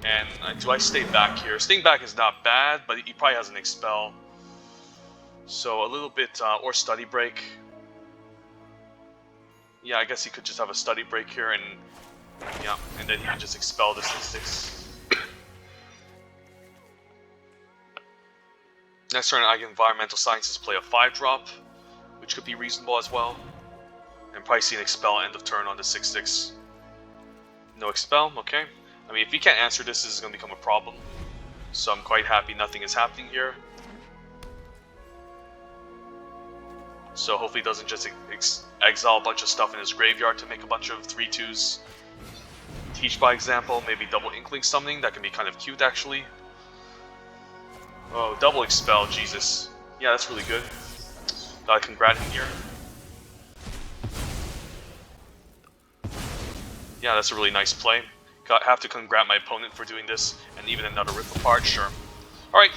And do I stay back here? Staying back is not bad, but he probably has an Expel. So a little bit, or Study Break. Yeah, I guess he could just have a Study Break here, and yeah, and then he can just Expel this 6/6. Next turn, I can Environmental Sciences play a 5-drop, which could be reasonable as well. And probably see an Expel end of turn on the 6/6. No Expel, okay. I mean, if he can't answer this is going to become a problem. So I'm quite happy nothing is happening here. So hopefully he doesn't just exile a bunch of stuff in his graveyard to make a bunch of 3/2s. Teach by example, maybe double Inkling Summoning, that can be kind of cute actually. Oh, double Expel, Jesus. Yeah, that's really good. Gotta congrat him here. Yeah, that's a really nice play. Have to congrat my opponent for doing this, and even another Rip Apart, sure. Alright.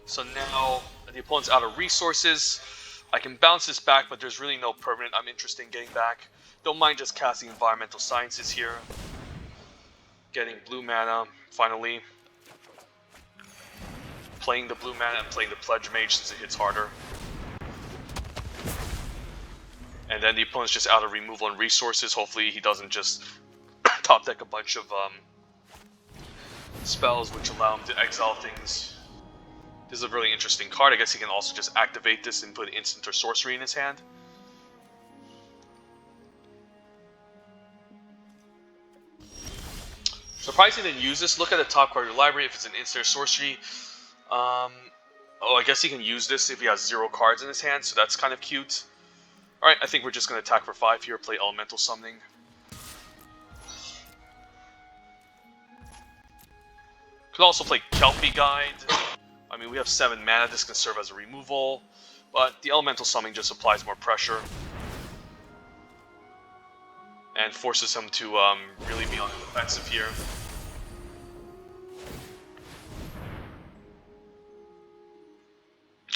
So now the opponent's out of resources. I can bounce this back, but there's really no permanent I'm interested in getting back. Don't mind just casting Environmental Sciences here. Getting blue mana, finally. Playing the blue mana and playing the Pledge Mage since it hits harder. And then the opponent's just out of removal and resources. Hopefully he doesn't just top deck a bunch of spells which allow him to exile things. This is a really interesting card. I guess he can also just activate this and put instant or sorcery in his hand. Surprised he didn't use this. Look at the top card of your library if it's an instant or sorcery. Oh, I guess he can use this if he has 0 cards in his hand, so that's kind of cute. Alright, I think we're just going to attack for 5 here, play Elemental Summoning. Could also play Kelpie Guide. I mean, we have 7 mana, this can serve as a removal, but the Elemental Summoning just applies more pressure. And forces him to really be on the defensive here.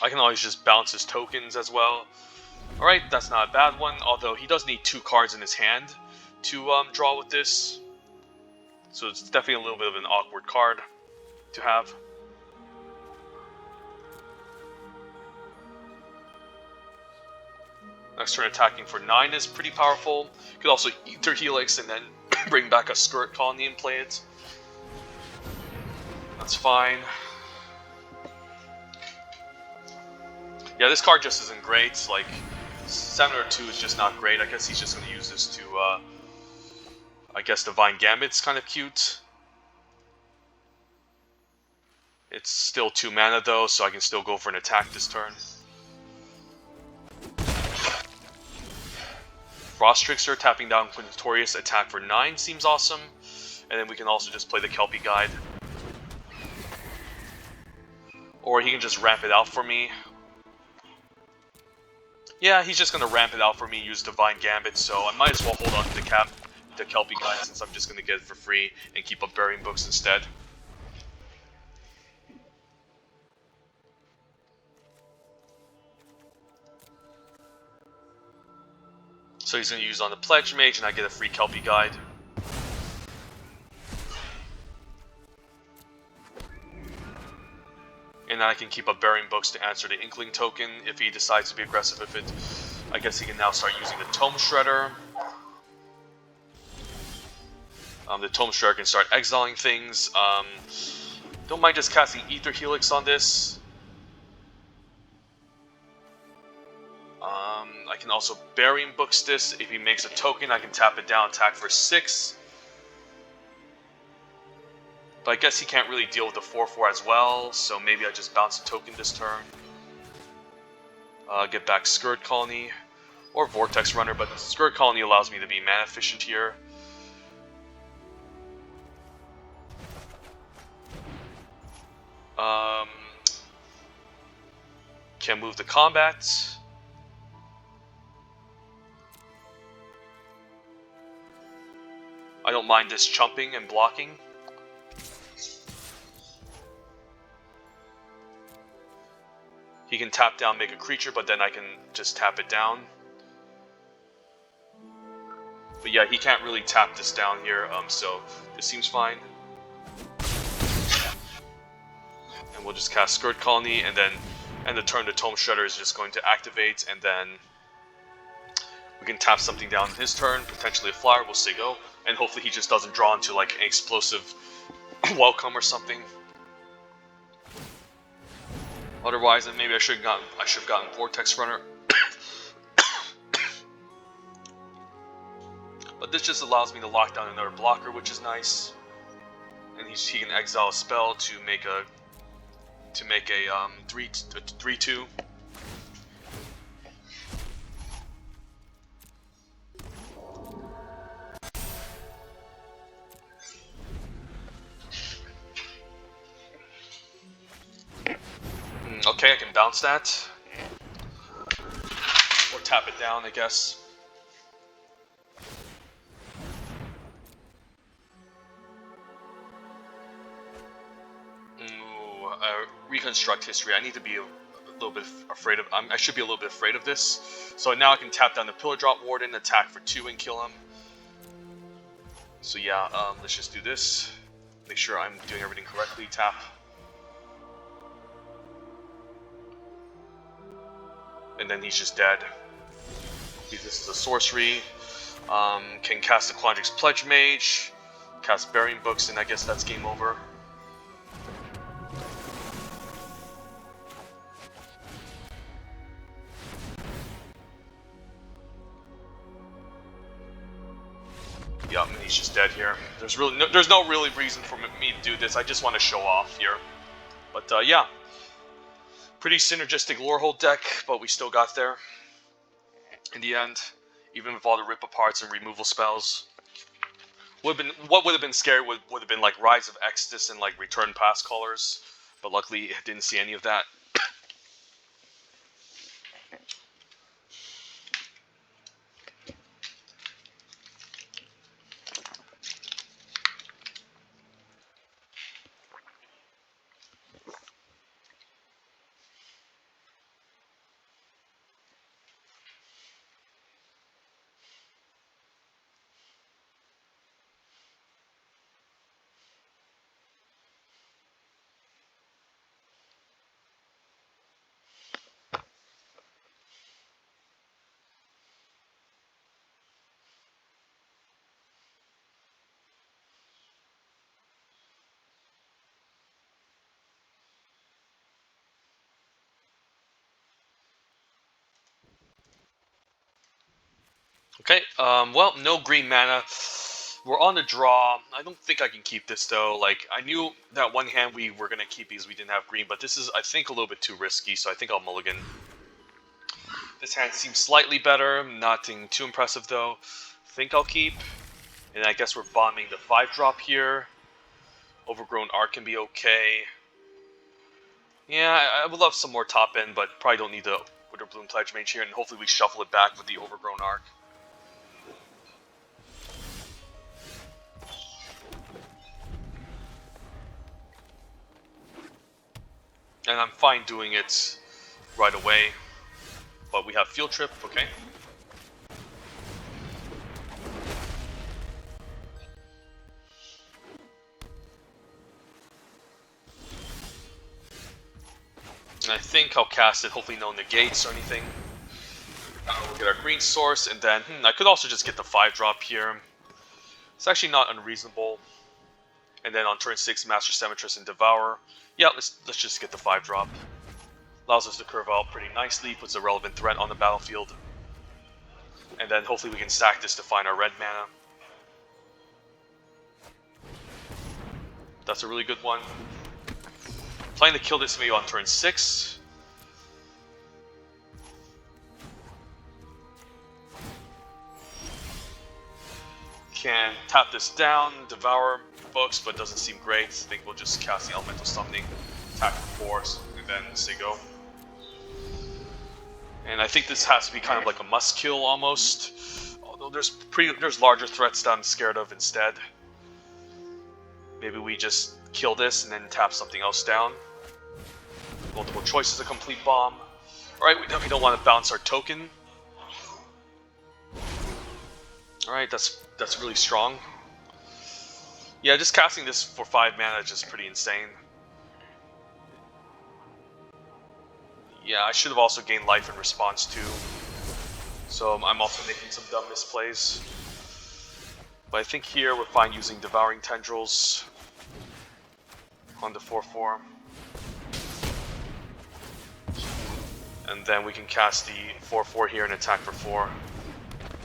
I can always just bounce his tokens as well. Alright, that's not a bad one, although he does need 2 cards in his hand to draw with this. So it's definitely a little bit of an awkward card to have. Next turn attacking for 9 is pretty powerful. You could also Ether Helix and then bring back a Skirt Colony and play it. That's fine. Yeah, this card just isn't great. Like, 7 or 2 is just not great. I guess he's just going to use this to, I guess Divine Gambit's kind of cute. It's still 2 mana though, so I can still go for an attack this turn. Frost Trickster tapping down Quandrix attack for 9 seems awesome. And then we can also just play the Kelpie Guide. Or he can just ramp it out for me. Yeah, he's just going to ramp it out for me, use Divine Gambit, so I might as well hold on to the Kelpie Guide since I'm just going to get it for free and keep up Burying Books instead. So he's going to use on the Pledge Mage, and I get a free Kelpie Guide. And then I can keep up Burying Books to answer the Inkling token if he decides to be aggressive with it. I guess he can now start using the Tome Shredder. The Tome Shredder can start exiling things. Don't mind just casting Ether Helix on this. I can also Burying Books this. If he makes a token, I can tap it down, attack for 6. But I guess he can't really deal with the 4/4 as well, so maybe I just bounce a token this turn. Get back Skirt Colony or Vortex Runner, but Skirt Colony allows me to be mana efficient here. Can move the combat. I don't mind this chumping and blocking. He can tap down, make a creature, but then I can just tap it down. But yeah, he can't really tap this down here, so this seems fine. And we'll just cast Skirt Colony, and then end the turn the Tome Shredder is just going to activate, and then we can tap something down his turn, potentially a flyer, we'll say go, and hopefully he just doesn't draw into like an explosive welcome or something. Otherwise, then maybe I should have gotten Vortex Runner. But this just allows me to lock down another blocker, which is nice. And he can exile a spell to make a 3/2. Okay, I can bounce that. Or tap it down, I guess. Reconstruct history. I need to be a little bit afraid of. I should be a little bit afraid of this. So now I can tap down the Pillar Drop Warden, attack for 2 and kill him. So yeah, let's just do this. Make sure I'm doing everything correctly. Tap. And then he's just dead. This is a sorcery. Can cast the Quandrix Pledge Mage, cast Burying Books, and I guess that's game over. Yeah, and he's just dead here. There's no really reason for me to do this. I just want to show off here. But yeah, pretty synergistic Lorehold deck, but we still got there in the end, even with all the rip aparts and removal spells. What would have been scary would have been like Rise of Exodus and like Return Past Colors, but luckily I didn't see any of that. Okay, well, no green mana. We're on the draw. I don't think I can keep this, though. Like, I knew that one hand we were going to keep because we didn't have green, but this is, I think, a little bit too risky, so I think I'll mulligan. This hand seems slightly better. Nothing too impressive, though. Think I'll keep. And I guess we're bombing the 5-drop here. Overgrown Arc can be okay. Yeah, I would love some more top end, but probably don't need the Witherbloom Pledge Mage here, and hopefully we shuffle it back with the Overgrown Arc. And I'm fine doing it right away. But we have Field Trip, okay. And I think I'll cast it, hopefully no negates or anything. We'll get our green source, and then I could also just get the 5-drop here. It's actually not unreasonable. And then on turn 6, Master Cementress and Devour. Yeah, let's just get the 5-drop. Allows us to curve out pretty nicely, puts a relevant threat on the battlefield. And then hopefully we can stack this to find our red mana. That's a really good one. Planning to kill this maybe on turn 6. Can tap this down, devour books, but doesn't seem great. I think we'll just cast the Elemental Summoning, attack for force, and then say go. And I think this has to be kind of like a must kill almost. Although there's larger threats that I'm scared of instead. Maybe we just kill this and then tap something else down. Multiple choices, a complete bomb. Alright, we definitely don't want to bounce our token. Alright, that's really strong. Yeah, just casting this for 5 mana is just pretty insane. Yeah, I should have also gained life in response too. So I'm also making some dumb misplays. But I think here we're fine using Devouring Tendrils on the 4/4. And then we can cast the 4/4 here and attack for 4.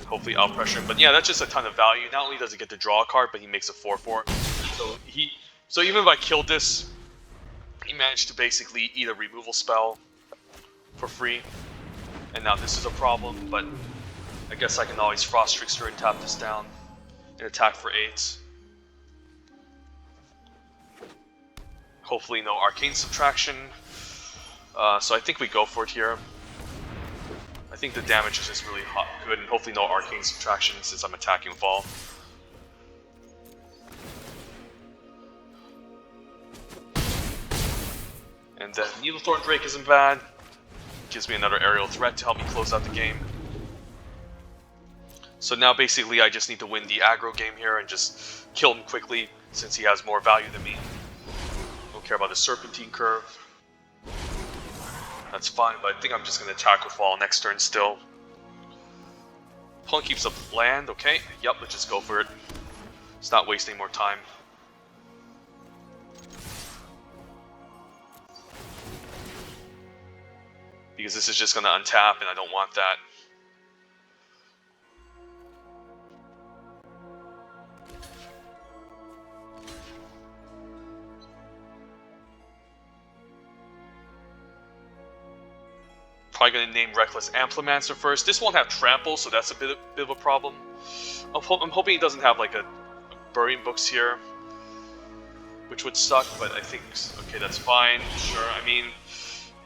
Hopefully out pressure him. But yeah, that's just a ton of value. Not only does he get to draw a card, but he makes a 4/4. So even if I killed this, he managed to basically eat a removal spell for free. And now this is a problem, but I guess I can always Frost Trickster and tap this down and attack for 8. Hopefully no Arcane Subtraction. So I think we go for it here. I think the damage is just really good, and hopefully no Arcane Subtraction since I'm attacking with all. And then Needlethorn Drake isn't bad. Gives me another aerial threat to help me close out the game. So now basically I just need to win the aggro game here and just kill him quickly since he has more value than me. Don't care about the Serpentine Curve. That's fine, but I think I'm just going to attack with all next turn still. Opponent keeps up land, okay. Yep, let's just go for it. It's not wasting more time. Because this is just going to untap and I don't want that. Probably going to name Reckless Amplimancer first. This won't have Trample, so that's a bit of a problem. I'm hoping he doesn't have like a Burying Books here, which would suck, but I think, okay, that's fine. Sure, I mean,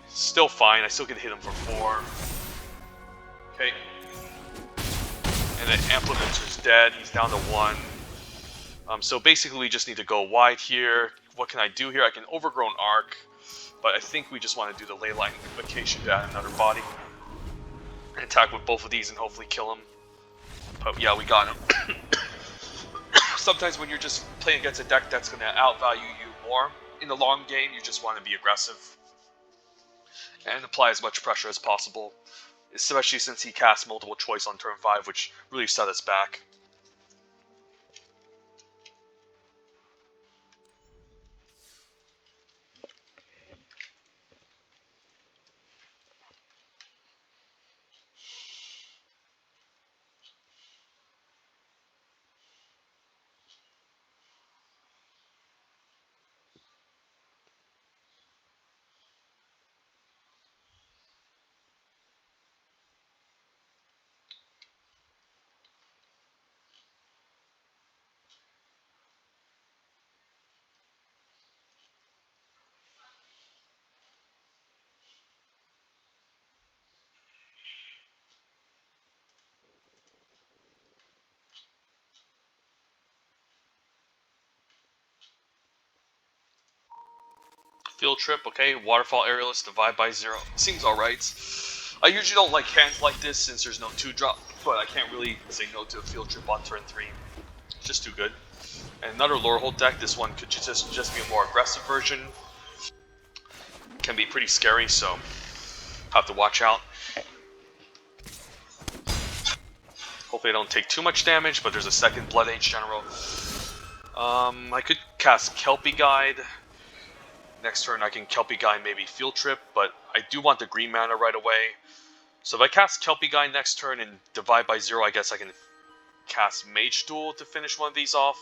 still fine. I still can hit him for 4. Okay. And then Amplimancer's dead. He's down to 1. So basically we just need to go wide here. What can I do here? I can Overgrown Arc. But I think we just want to do the Leyline Invocation to add another body. And attack with both of these and hopefully kill him. But yeah, we got him. Sometimes when you're just playing against a deck that's going to outvalue you more, in the long game you just want to be aggressive. And apply as much pressure as possible. Especially since he cast multiple choice on turn 5, which really set us back. Field Trip, okay. Waterfall Aerialist, divide by 0. Seems alright. I usually don't like hands like this since there's no 2-drop, but I can't really say no to a Field Trip on turn 3. It's just too good. And another Lorehold deck, this one could just be a more aggressive version. Can be pretty scary, so have to watch out. Hopefully I don't take too much damage, but there's a second Blood Age General. I could cast Kelpie Guide. Next turn I can Kelpie Guide, maybe Field Trip, but I do want the green mana right away. So if I cast Kelpie Guide next turn and divide by 0, I guess I can cast Mage Duel to finish one of these off.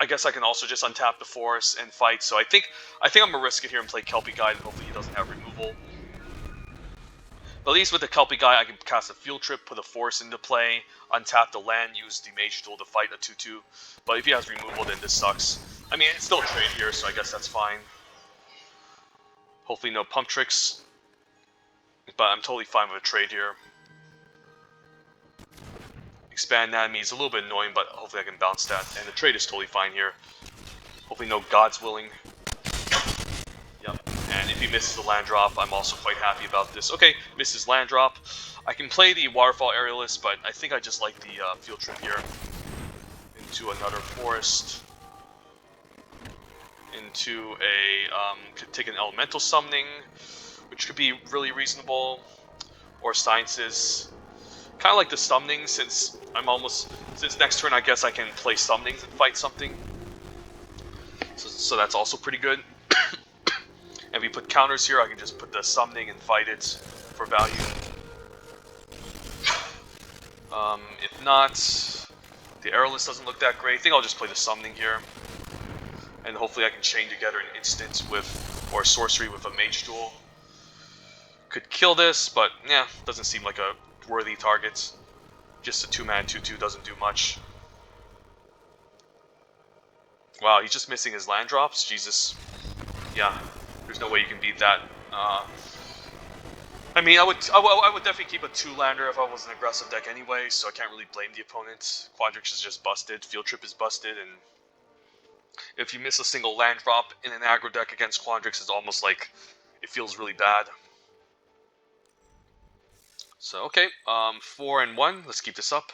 I guess I can also just untap the forest and fight. So I think I'm gonna risk it here and play Kelpie Guide, and hopefully he doesn't have removal. But at least with the Kelpie Guide, I can cast a Field Trip, put a forest into play, untap the land, use the Mage Duel to fight a 2/2. But if he has removal, then this sucks. I mean, it's still a trade here, so I guess that's fine. Hopefully no pump tricks. But I'm totally fine with a trade here. Expand Anatomy is a little bit annoying, but hopefully I can bounce that. And the trade is totally fine here. Hopefully no God's Willing. Yep. And if he misses the land drop, I'm also quite happy about this. Okay, misses land drop. I can play the Waterfall Aerialist, but I think I just like the Field Trip here. Into another forest. Into a, could take an Elemental Summoning, which could be really reasonable. Or Sciences. Kind of like the Summoning, since next turn I guess I can play Summonings and fight something. So that's also pretty good. And if we put counters here, I can just put the Summoning and fight it for value. If not, the Aerialist doesn't look that great. I think I'll just play the Summoning here. And hopefully I can chain together an instant with, or a sorcery with a Mage Duel. Could kill this, but yeah, doesn't seem like a worthy target. Just a 2-mana 2/2 doesn't do much. Wow, he's just missing his land drops? Jesus. Yeah, there's no way you can beat that. I mean, I would definitely keep a 2-lander if I was an aggressive deck anyway, so I can't really blame the opponent. Quandrix is just busted, Field Trip is busted, and if you miss a single land drop in an aggro deck against Quandrix, it's almost like it feels really bad. So, okay, 4 and 1, let's keep this up.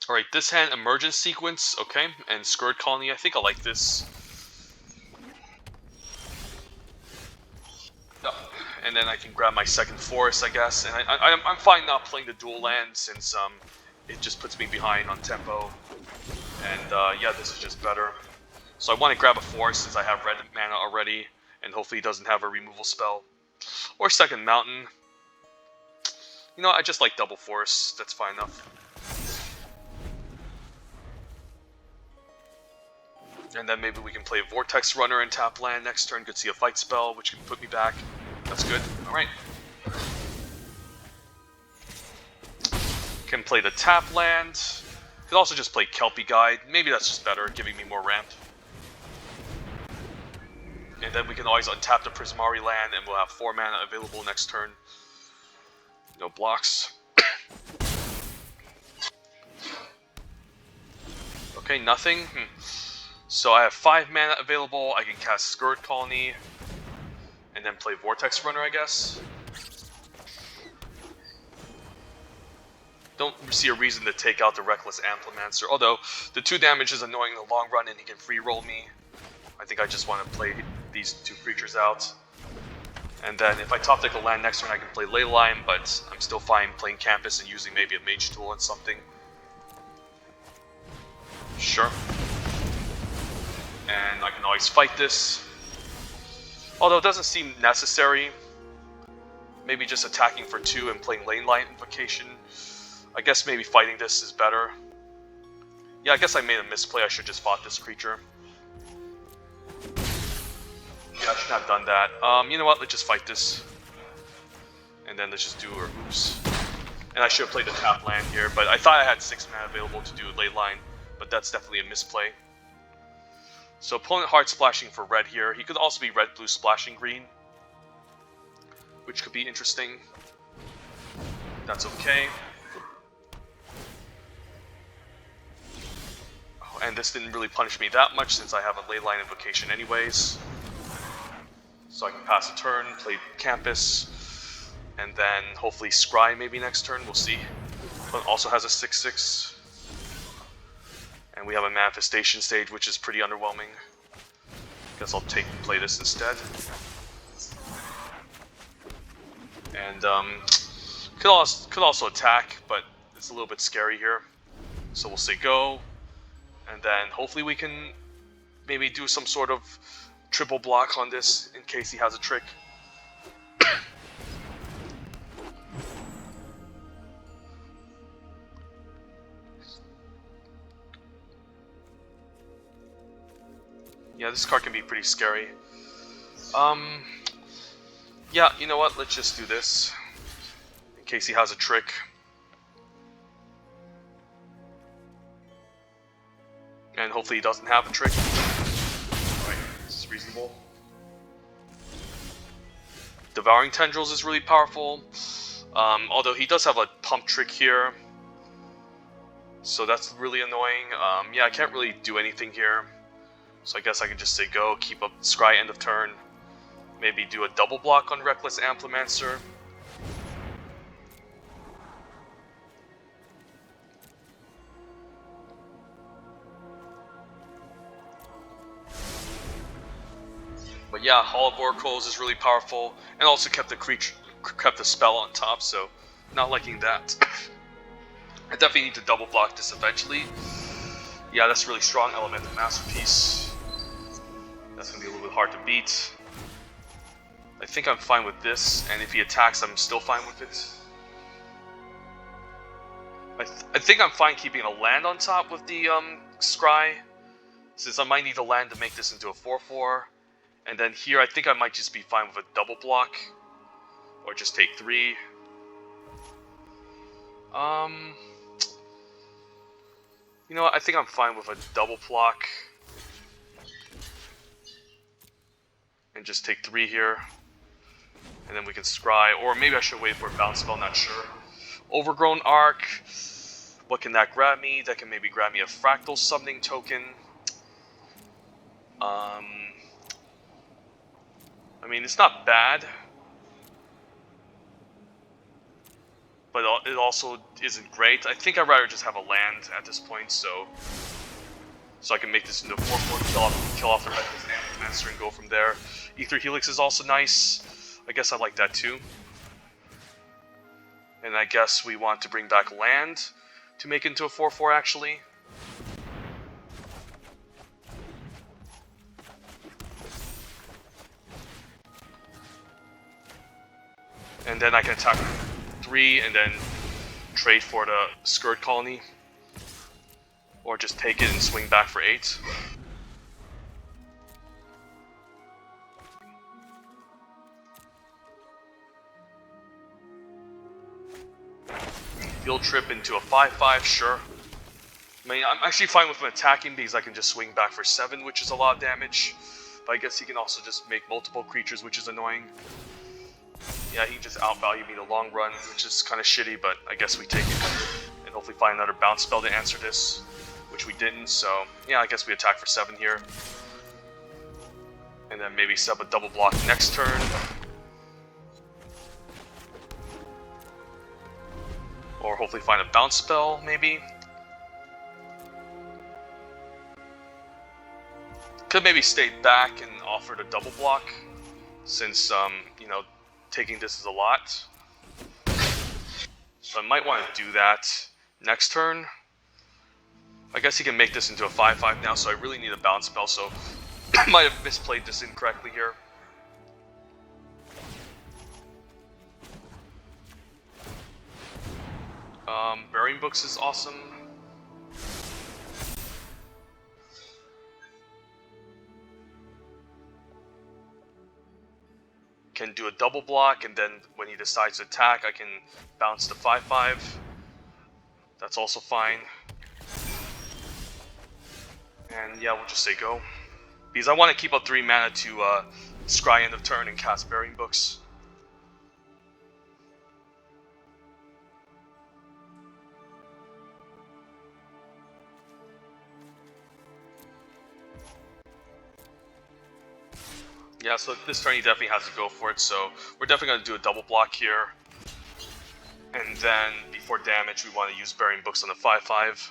Alright, this hand, Emergence Sequence, okay, and Scourge Colony, I think I like this. And then I can grab my second forest, I guess, and I'm fine not playing the dual land since it just puts me behind on tempo. And yeah, this is just better. So I want to grab a forest since I have red mana already, and hopefully he doesn't have a removal spell. Or second mountain. You know, I just like double forest, that's fine enough. And then maybe we can play Vortex Runner and tap land next turn. Could see a fight spell, which can put me back. That's good. Alright. Can play the tap land. Could also just play Kelpie Guide. Maybe that's just better, giving me more ramp. And then we can always untap the Prismari land, and we'll have 4 mana available next turn. No blocks. Okay, nothing. So I have 5 mana available. I can cast Scourge Colony, and then play Vortex Runner, I guess. Don't see a reason to take out the Reckless Amplimancer, although the 2 damage is annoying in the long run, and he can free roll me. I think I just want to play these 2 creatures out. And then if I top deck a land next turn, I can play Leyline, but I'm still fine playing Campus and using maybe a Mage Tool and something. Sure. And I can always fight this. Although it doesn't seem necessary. Maybe just attacking for 2 and playing Leyline Invocation. I guess maybe fighting this is better. Yeah, I guess I made a misplay. I should just fought this creature. Yeah, I should have done that. You know what? Let's just fight this. And then let's just do our oops. And I should have played the tap land here, but I thought I had 6 mana available to do a late line, but that's definitely a misplay. So opponent hard splashing for red here. He could also be red-blue splashing green, which could be interesting. That's okay. Oh, and this didn't really punish me that much since I have a ley line invocation anyways. So I can pass a turn, play Campus, and then hopefully Scry maybe next turn, we'll see. But also has a 6/6. And we have a Manifestation stage, which is pretty underwhelming. Guess I'll play this instead. And could also attack, but it's a little bit scary here. So we'll say go, and then hopefully we can maybe do some sort of triple block on this in case he has a trick. Yeah, this card can be pretty scary. Yeah, you know what? Let's just do this in case he has a trick. And hopefully he doesn't have a trick. Alright, this is reasonable. Devouring Tendrils is really powerful. Although he does have a pump trick here. So that's really annoying. Yeah, I can't really do anything here. So I guess I can just say go, keep up Scry end of turn. Maybe do a double block on Reckless Amplimancer. But yeah, Hall of Oracles is really powerful, and also kept the spell on top, so not liking that. I definitely need to double block this eventually. Yeah, that's really strong. Elemental Masterpiece. That's gonna be a little bit hard to beat. I think I'm fine with this, and if he attacks, I'm still fine with it. I think I'm fine keeping a land on top with the Scry, since I might need a land to make this into a 4/4. And then here, I think I might just be fine with a double block, or just take 3. You know what? I think I'm fine with a double block. And just take 3 here. And then we can Scry, or maybe I should wait for a bounce spell, not sure. Overgrown Arc. What can that grab me? That can maybe grab me a Fractal Summoning token. I mean, it's not bad. But it also isn't great. I think I'd rather just have a land at this point, so I can make this into a 4/4, kill off the Reckless Amplimancer and go from there. Ether Helix is also nice. I guess I like that too. And I guess we want to bring back land to make it into a 4/4 actually. And then I can attack 3 and then trade for the Skirt Colony. Or just take it and swing back for 8. Field Trip into a 5/5, sure. I mean, I'm actually fine with him attacking because I can just swing back for 7, which is a lot of damage. But I guess he can also just make multiple creatures, which is annoying. Yeah, he can just outvalue me in the long run, which is kind of shitty, but I guess we take it. And hopefully find another bounce spell to answer this, which we didn't, so yeah, I guess we attack for 7 here. And then maybe set up a double block next turn. Or hopefully find a bounce spell, maybe. Could maybe stay back and offer the double block, since, you know, taking this is a lot. So I might want to do that next turn. I guess he can make this into a 5/5 now, so I really need a bounce spell, so I might have misplayed this incorrectly here. Burying Books is awesome. can do a double block, and then when he decides to attack, I can bounce the 5/5. That's also fine. And yeah, we'll just say go. Because I want to keep up 3 mana to scry end of turn and cast Burying Books. Yeah, so this turn he definitely has to go for it, so we're definitely going to do a double block here. And then, before damage, we want to use Burying Books on the 5/5.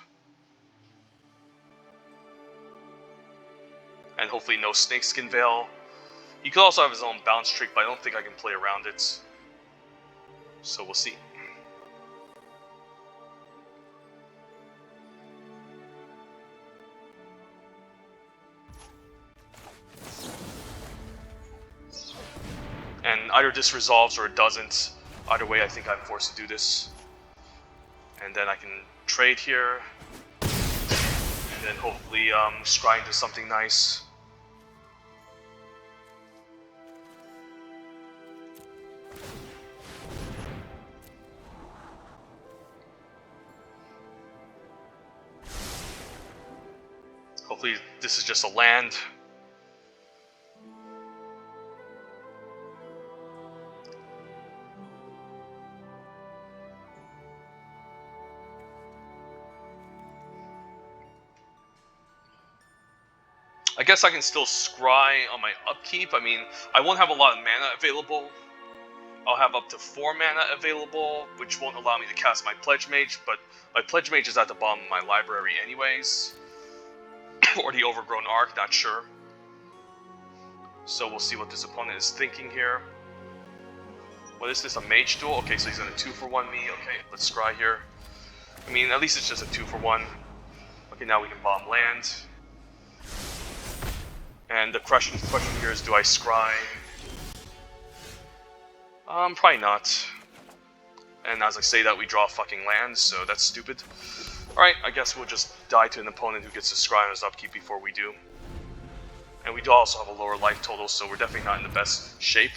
And hopefully no Snakeskin Veil. He could also have his own bounce trick, but I don't think I can play around it. So we'll see. And either this resolves or it doesn't. Either way, I think I'm forced to do this. And then I can trade here. And then hopefully scry into something nice. Hopefully this is just a land. I guess I can still scry on my upkeep. I mean, I won't have a lot of mana available. I'll have up to 4 mana available, which won't allow me to cast my Pledge Mage, but my Pledge Mage is at the bottom of my library anyways. Or the Overgrown Arc, not sure. So we'll see what this opponent is thinking here. What is this, a Mage Duel? Okay, so he's gonna 2-for-1 me. Okay, let's scry here. I mean, at least it's just a 2-for-1. Okay, now we can bomb land. And the question here is, do I scry? Probably not. And as I say that, we draw fucking lands, so that's stupid. Alright, I guess we'll just die to an opponent who gets to scry on his upkeep before we do. And we do also have a lower life total, so we're definitely not in the best shape.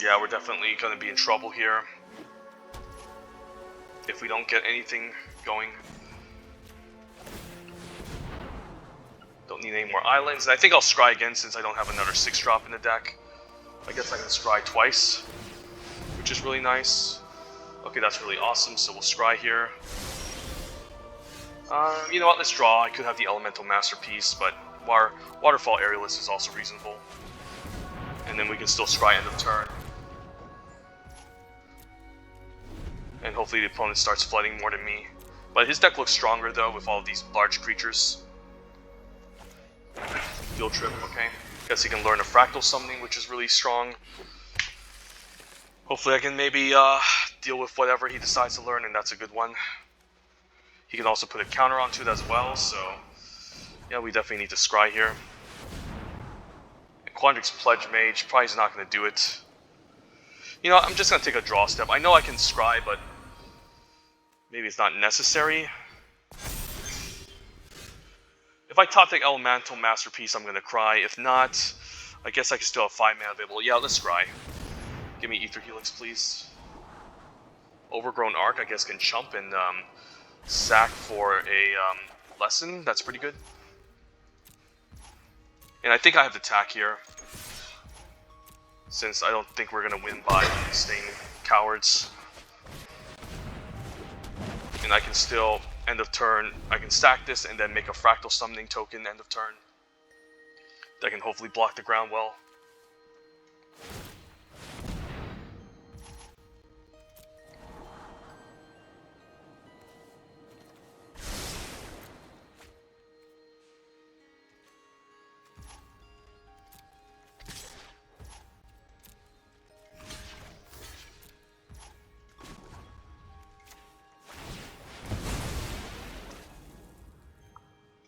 Yeah, we're definitely going to be in trouble here if we don't get anything going. Don't need any more islands. And I think I'll scry again since I don't have another 6-drop in the deck. I guess I can scry twice, which is really nice. Okay, that's really awesome, so we'll scry here. You know what, let's draw. I could have the Elemental Masterpiece, but Waterfall Aerialist is also reasonable. And then we can still scry end of turn. And hopefully the opponent starts flooding more than me. But his deck looks stronger though with all of these large creatures. Field Trip, okay. Guess he can learn a Fractal Summoning, which is really strong. Hopefully I can maybe deal with whatever he decides to learn, and that's a good one. He can also put a counter onto it as well, so yeah, we definitely need to scry here. And Quandrix Pledge Mage probably is not going to do it. You know, I'm just going to take a draw step. I know I can scry, but maybe it's not necessary. If I top deck Elemental Masterpiece, I'm going to cry. If not, I guess I can still have 5 mana available. Yeah, let's scry. Give me Ether Helix, please. Overgrown Arc, I guess, can chump and sack for a lesson. That's pretty good. And I think I have the attack here, since I don't think we're going to win by staying cowards. And I can still, end of turn, I can stack this and then make a Fractal Summoning token end of turn that can hopefully block the ground well.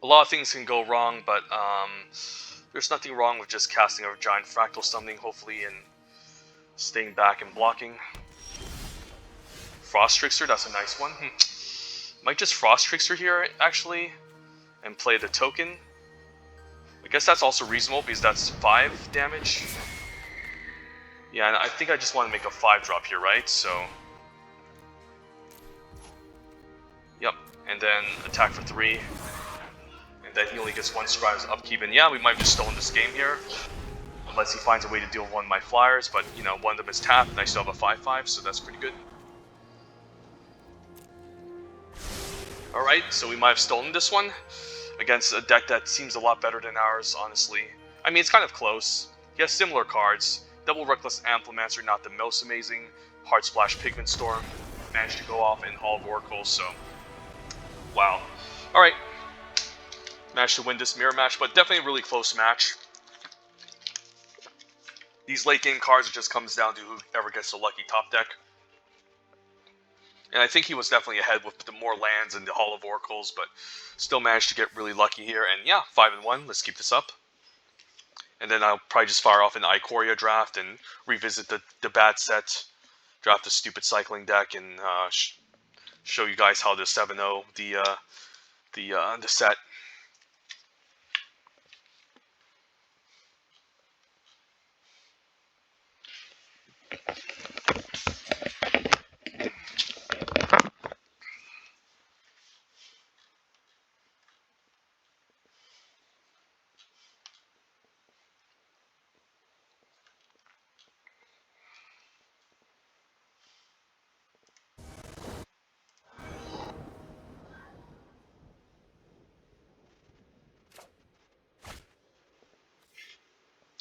A lot of things can go wrong, but there's nothing wrong with just casting a giant Fractal Summoning, hopefully, and staying back and blocking. Frost Trickster, that's a nice one. Might just Frost Trickster here, actually, and play the token. I guess that's also reasonable because that's 5 damage. Yeah, and I think I just want to make a 5-drop here, right? So, yep, and then attack for 3. And then he only gets 1 Scribe's upkeep. And yeah, we might have just stolen this game here. Unless he finds a way to deal with one of my flyers. But, you know, one of them is tapped and I still have a 5/5, so that's pretty good. Alright, so we might have stolen this one against a deck that seems a lot better than ours, honestly. I mean, it's kind of close. He has similar cards. Double Reckless Amplimancer, not the most amazing. Heart Splash Pigment Storm managed to go off in Hall of Oracles, so wow. Alright. Managed to win this mirror match, but definitely a really close match. These late game cards, it just comes down to whoever gets the lucky top deck. And I think he was definitely ahead with the more lands and the Hall of Oracles, but still managed to get really lucky here. And yeah, 5-1, let's keep this up. And then I'll probably just fire off an Ikoria draft and revisit the bad set, draft the stupid cycling deck, and show you guys how the 7-0, the set.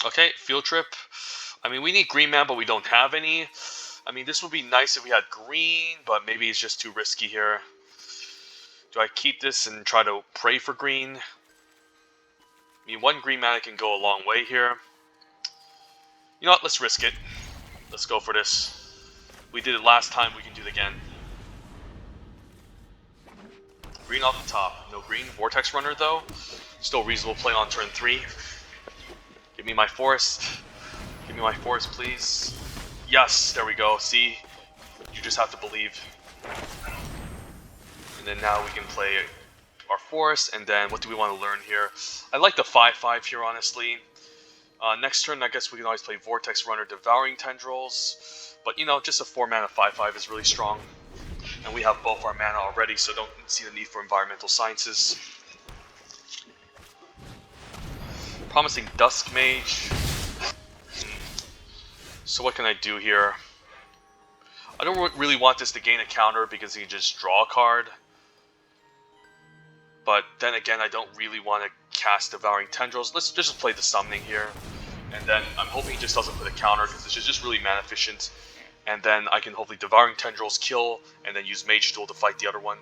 Okay, field trip. I mean, we need green mana, but we don't have any. I mean, this would be nice if we had green, but maybe it's just too risky here. Do I keep this and try to pray for green? I mean, 1 green mana can go a long way here. You know what? Let's risk it. Let's go for this. We did it last time, we can do it again. Green off the top. No green. Vortex Runner, though. Still reasonable play on turn 3. Give me my forest. Give me my forest, please. Yes, there we go. See? You just have to believe. And then now we can play our forest, and then what do we want to learn here? I like the 5/5 here, honestly. Next turn, I guess we can always play Vortex Runner, Devouring Tendrils. But, you know, just a 4-mana 5/5 is really strong. And we have both our mana already, so don't see the need for Environmental Sciences. Promising Dusk Mage. So what can I do here? I don't really want this to gain a counter because he can just draw a card. But then again, I don't really want to cast Devouring Tendrils. Let's just play the Summoning here. And then I'm hoping he just doesn't put a counter because this is just really mana efficient. And then I can hopefully Devouring Tendrils kill and then use Mage Duel to fight the other one.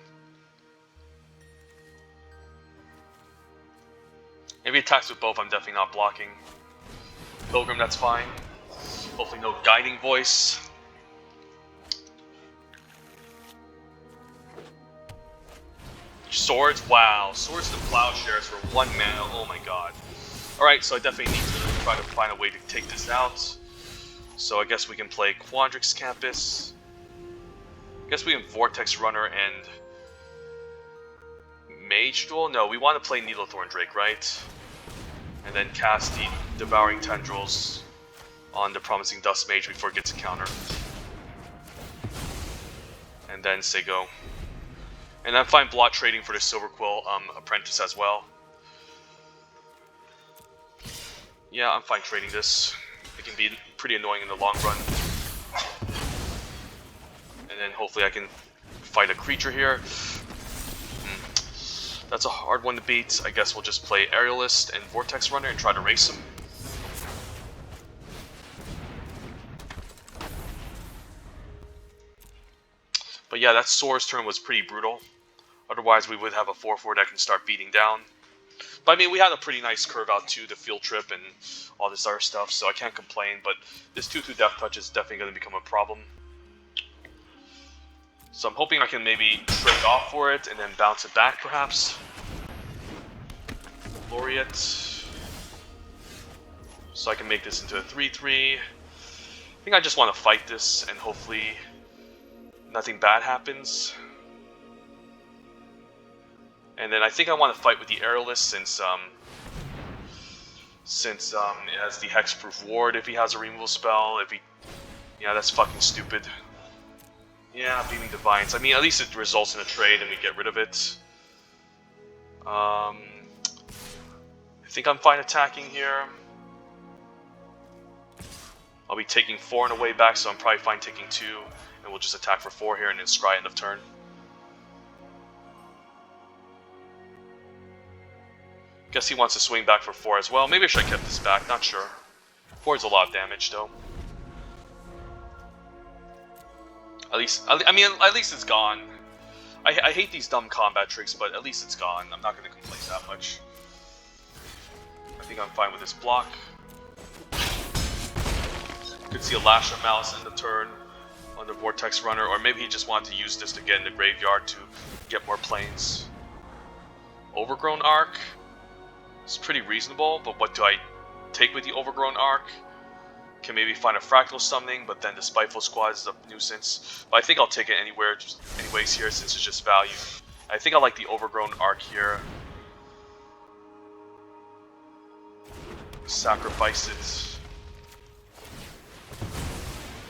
If he attacks with both, I'm definitely not blocking. Pilgrim, that's fine. Hopefully no Guiding Voice. Swords, wow. Swords to Plowshares for 1 mana, oh my god. Alright, so I definitely need to try to find a way to take this out. So I guess we can play Quandrix Campus. I guess we can Vortex Runner and Mage Duel? No, we want to play Needlethorn Drake, right? And then cast the Devouring Tendrils on the Promising Dust Mage before it gets a counter. And then say go. And I'm fine blot trading for the Silverquill Apprentice as well. Yeah, I'm fine trading this. It can be pretty annoying in the long run. And then hopefully I can fight a creature here. That's a hard one to beat. I guess we'll just play Aerialist and Vortex Runner and try to race him. But yeah, that Soar's turn was pretty brutal. Otherwise, we would have a 4/4 that can start beating down. But I mean, we had a pretty nice curve out too, the field trip and all this other stuff, so I can't complain. But this 2/2 Death Touch is definitely going to become a problem. So I'm hoping I can maybe trade off for it and then bounce it back, perhaps. Laureate. So I can make this into a 3/3. I think I just want to fight this and hopefully nothing bad happens. And then I think I want to fight with the Aerialist since it has the Hexproof Ward if he has a removal spell. Yeah, that's fucking stupid. Yeah, Beaming Divines. I mean, at least it results in a trade and we get rid of it. I think I'm fine attacking here. I'll be taking 4 on the way back, so I'm probably fine taking 2. And we'll just attack for 4 here and then scry end of turn. Guess he wants to swing back for 4 as well. Maybe I should have kept this back, not sure. 4 is a lot of damage though. At least it's gone. I hate these dumb combat tricks, but at least it's gone. I'm not going to complain that much. I think I'm fine with this block. Could see a Lash of Malice in the turn on the Vortex Runner, or maybe he just wanted to use this to get in the graveyard to get more planes. Overgrown Arc is pretty reasonable, but what do I take with the Overgrown Arc? Can maybe find a Fractal Summoning, but then the Spiteful Squad is a nuisance. But I think I'll take it anyways here, since it's just value. I think I like the Overgrown Arc here. Sacrifice it.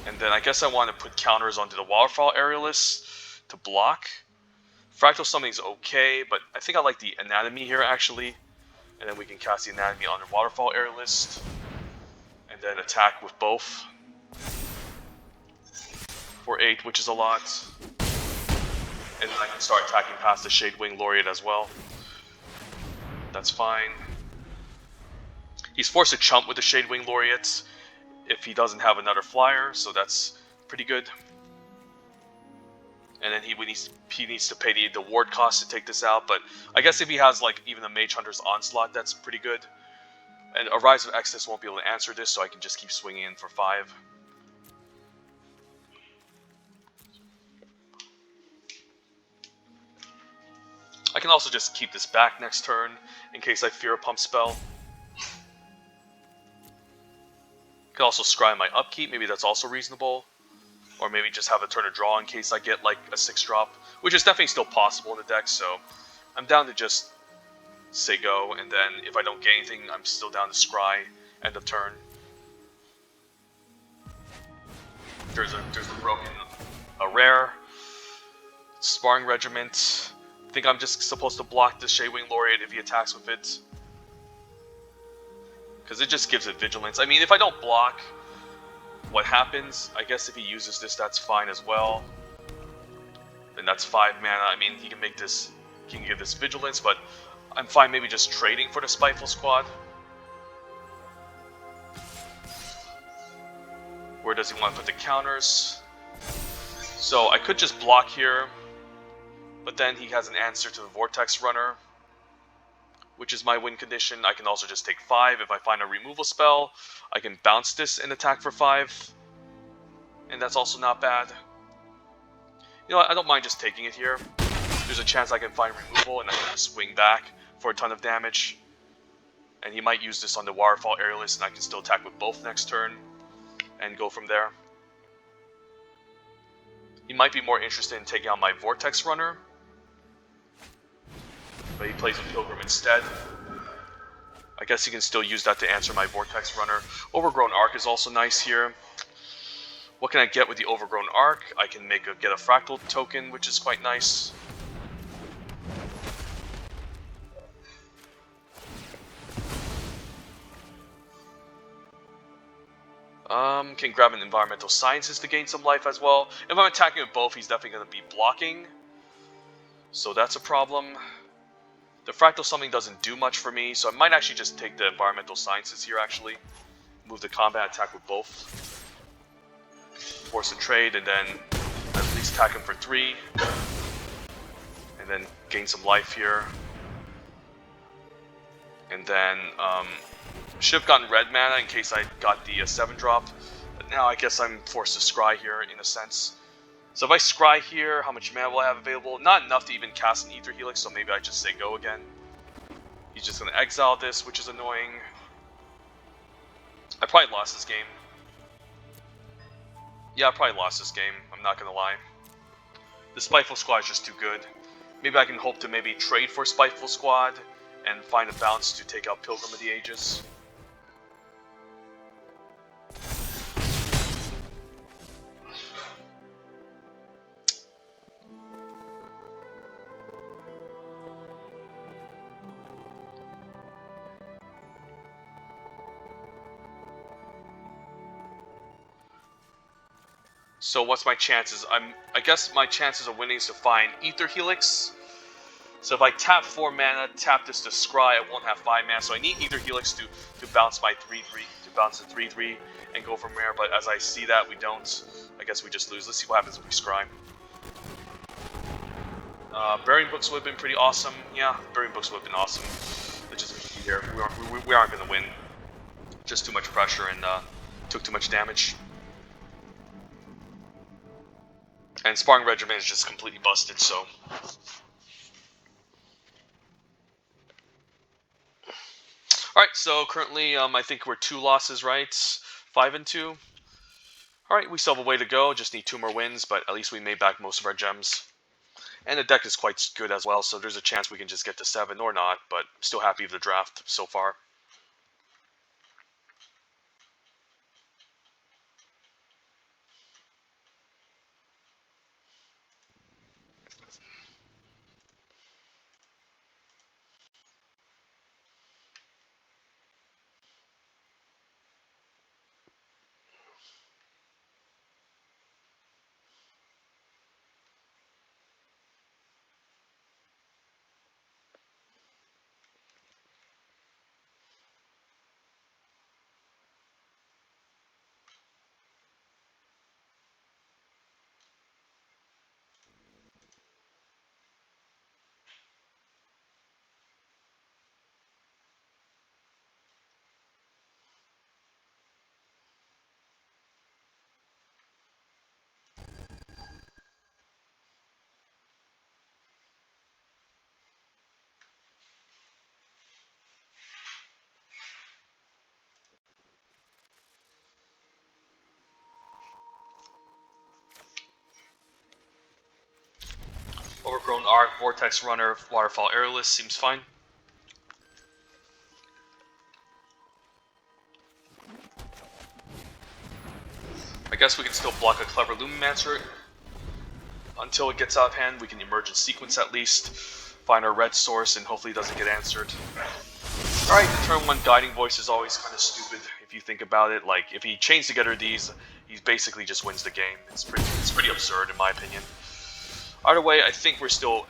And then I guess I want to put counters onto the Waterfall Aerialist to block. Fractal Summoning is okay, but I think I like the Anatomy here actually. And then we can cast the Anatomy on the Waterfall Aerialist. And then attack with both. For 8, which is a lot. And then I can start attacking past the Shadewing Laureate as well. That's fine. He's forced to chump with the Shadewing Laureate if he doesn't have another flyer, so that's pretty good. And then he needs to pay the ward cost to take this out, but I guess if he has like even a Mage Hunter's Onslaught, that's pretty good. And a Rise of Exodus won't be able to answer this, so I can just keep swinging in for 5. I can also just keep this back next turn in case I fear a pump spell. Can also scry my upkeep, maybe that's also reasonable. Or maybe just have a turn of draw in case I get like a 6-drop, which is definitely still possible in the deck, so I'm down to just say go, and then if I don't get anything, I'm still down to scry end of turn. There's a broken, a rare, Sparring Regiment. I think I'm just supposed to block the Shadewing Laureate if he attacks with it. Because it just gives it vigilance. I mean, if I don't block, what happens? I guess if he uses this, that's fine as well. Then that's 5 mana. I mean, he can make this, he can give this vigilance, but I'm fine maybe just trading for the Spiteful Squad. Where does he want to put the counters? So I could just block here, but then he has an answer to the Vortex Runner, which is my win condition. I can also just take 5. If I find a removal spell, I can bounce this and attack for 5. And that's also not bad. You know what, I don't mind just taking it here. There's a chance I can find removal and I can just swing back for a ton of damage. And he might use this on the Waterfall Aerialist and I can still attack with both next turn and go from there. He might be more interested in taking out my Vortex Runner, but he plays with Pilgrim instead. I guess he can still use that to answer my Vortex Runner. Overgrown Arc is also nice here. What can I get with the Overgrown Arc? I can get a Fractal token, which is quite nice. Can grab an Environmental Sciences to gain some life as well. If I'm attacking with both, he's definitely going to be blocking. So that's a problem. The Fractal Summoning doesn't do much for me, so I might actually just take the Environmental Sciences here actually. Move the combat, attack with both. Force a trade, and then at least attack him for 3. And then gain some life here. And then, should have gotten red mana in case I got the 7-drop. But now I guess I'm forced to scry here in a sense. So if I scry here, how much mana will I have available? Not enough to even cast an Ether Helix, so maybe I just say go again. He's just going to exile this, which is annoying. I probably lost this game. Yeah, I probably lost this game, I'm not going to lie. The Spiteful Squad is just too good. Maybe I can hope to maybe trade for Spiteful Squad and find a bounce to take out Pilgrim of the Ages. So what's my chances? I guess my chances of winning is to find Ether Helix. So if I tap 4 mana, tap this to Scry, I won't have 5 mana. So I need Ether Helix to bounce my 3/3, to bounce the 3/3 and go from there. But as I see that we don't, I guess we just lose. Let's see what happens if we Scry. Burying Books would have been pretty awesome. Yeah, Burying Books would have been awesome. It's just here. We aren't going to win. Just too much pressure and took too much damage. And Sparring Regiment is just completely busted, so... Alright, so currently I think we're 2 losses, right? 5-2. Alright, we still have a way to go, just need 2 more wins, but at least we made back most of our gems. And the deck is quite good as well, so there's a chance we can just get to 7 or not, but still happy with the draft so far. Overgrown Arc, Vortex Runner, Waterfall Airless seems fine. I guess we can still block a Clever Lumimancer until it gets out of hand. We can emerge in sequence at least, find our red source, and hopefully it doesn't get answered. Alright, the turn 1 Guiding Voice is always kind of stupid if you think about it. Like, if he chains together these, he basically just wins the game. It's pretty absurd in my opinion. Either way, I think we're still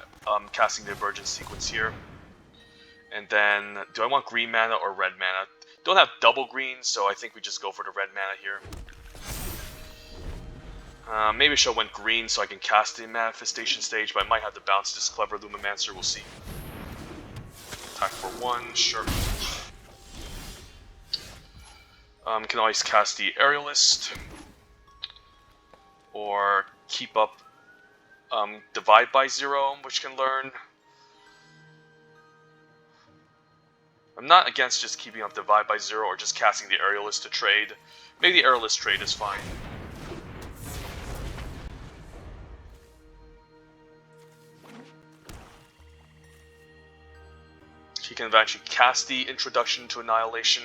casting the Emergent sequence here. And then, do I want green mana or red mana? Don't have double green, so I think we just go for the red mana here. Maybe I should have went green so I can cast the Manifestation stage, but I might have to bounce this Clever Lumimancer, we'll see. Attack for 1, sure. Can always cast the Aerialist. Or keep up Divide by 0, which can learn. I'm not against just keeping up Divide by 0 or just casting the Aerialist to trade. Maybe the Aerialist trade is fine. He can eventually cast the Introduction to Annihilation.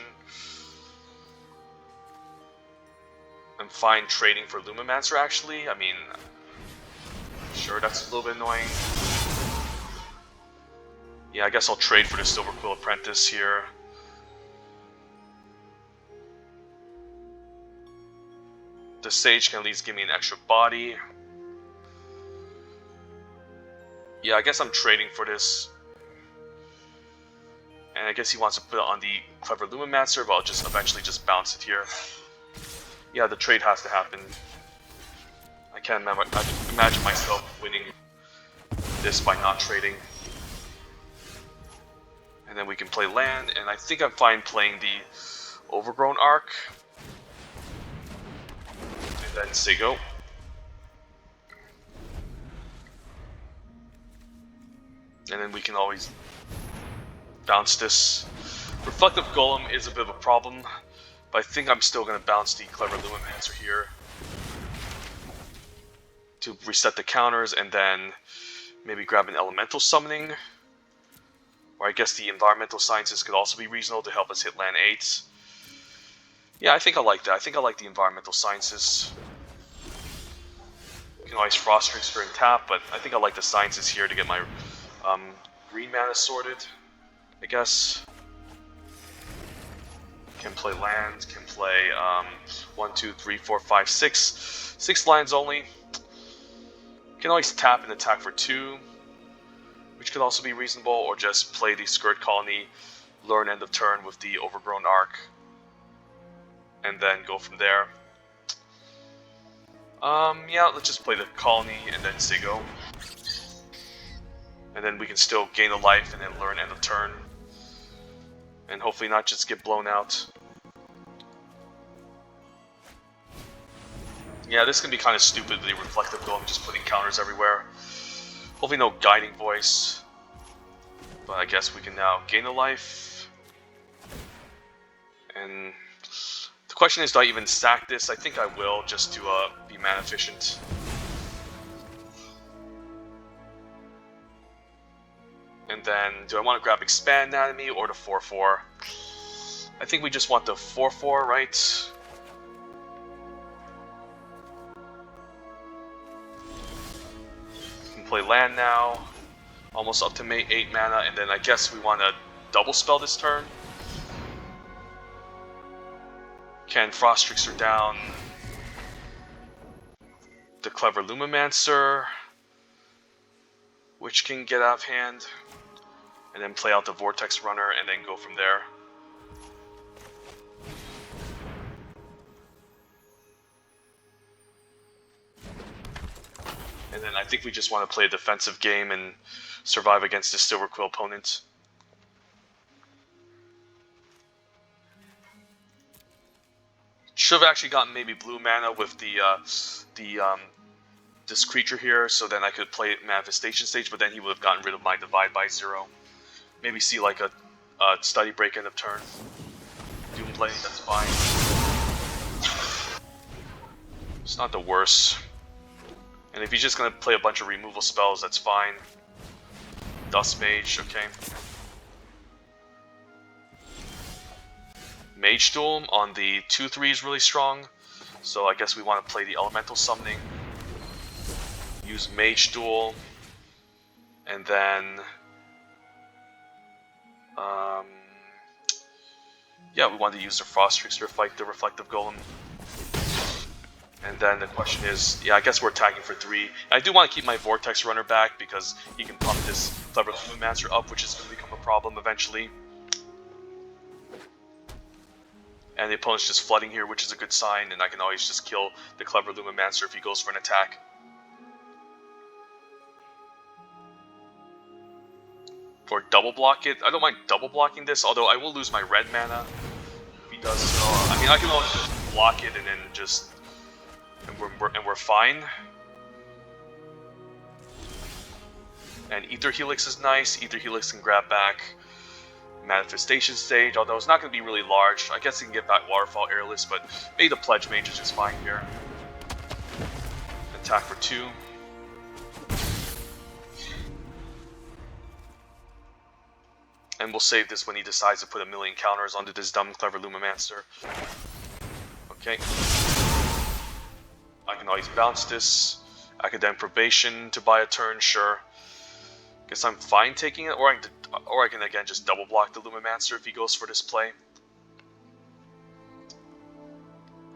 And find trading for Lumimancer actually. I mean, sure, that's a little bit annoying. Yeah, I guess I'll trade for the Silverquill Apprentice here. The Sage can at least give me an extra body. Yeah, I guess I'm trading for this. And I guess he wants to put it on the Clever Lumimancer, but I'll just eventually just bounce it here. Yeah, the trade has to happen. I can't imagine myself winning this by not trading. And then we can play land, and I think I'm fine playing the Overgrown Arc. And then say go. And then we can always bounce this. Reflective Golem is a bit of a problem, but I think I'm still going to bounce the Clever Lumimancer here to reset the counters, and then Maybe grab an elemental summoning. Or I guess the environmental sciences could also be reasonable to help us hit land 8. Yeah, I think I like that. I think I like the environmental sciences. You can always Frost Trickster and tap, but I think I like the sciences here to get my green mana sorted, I guess. Can play lands, can play 1, 2, 3, 4, 5, 6. 6 lands only. Can always tap and attack for 2, which could also be reasonable, or just play the Skirt Colony, learn end of turn with the Overgrown Arc, and then go from there. Yeah, let's just play the Colony and then Ziggo. And then we can still gain a life and then learn end of turn. And hopefully not just get blown out. Yeah, this can be kind of stupid with the Reflective Golem just putting counters everywhere. Hopefully no Guiding Voice. But I guess we can now gain a life. And the question is, do I even sack this? I think I will, just to be mana efficient. And then, do I want to grab Expand Anatomy or the 4/4? I think we just want the 4/4, right? We can play land now. Almost up to 8 mana, and then I guess we want to double spell this turn. Can Frost Trickster down the Clever Lumimancer, which can get out of hand, and then play out the Vortex Runner, and then go from there. And then I think we just want to play a defensive game and survive against this Silverquill opponent. Should have actually gotten maybe blue mana with this creature here, so then I could play Manifestation Stage, but then he would have gotten rid of my Divide by 0. Maybe see like a Study Break end of turn. Doom Blade, that's fine. It's not the worst. And if he's just gonna play a bunch of removal spells, that's fine. Dust Mage, okay. Mage Duel on the 2/3 is really strong, so I guess we want to play the Elemental Summoning. Use Mage Duel, and then yeah, we want to use the Frost Trickster to fight the Reflective Golem. And then the question is, yeah, I guess we're attacking for 3. I do want to keep my Vortex Runner back because he can pump this Clever Lumimancer up, which is going to become a problem eventually. And the opponent's just flooding here, which is a good sign, and I can always just kill the Clever Lumimancer if he goes for an attack. Or double block it. I don't mind double blocking this, although I will lose my red mana if he does so. I mean, I can always just block it and then just... And we're fine. And Ether Helix is nice. Ether Helix can grab back Manifestation Stage, although it's not going to be really large. I guess he can get back Waterfall Airless, but maybe the Pledge Mage is just fine here. Attack for 2. And we'll save this when he decides to put a million counters onto this dumb Clever Lumimancer. Okay. I can always bounce this. Academic Probation to buy a turn, sure. Guess I'm fine taking it, or I can again just double block the Lumimancer if he goes for this play.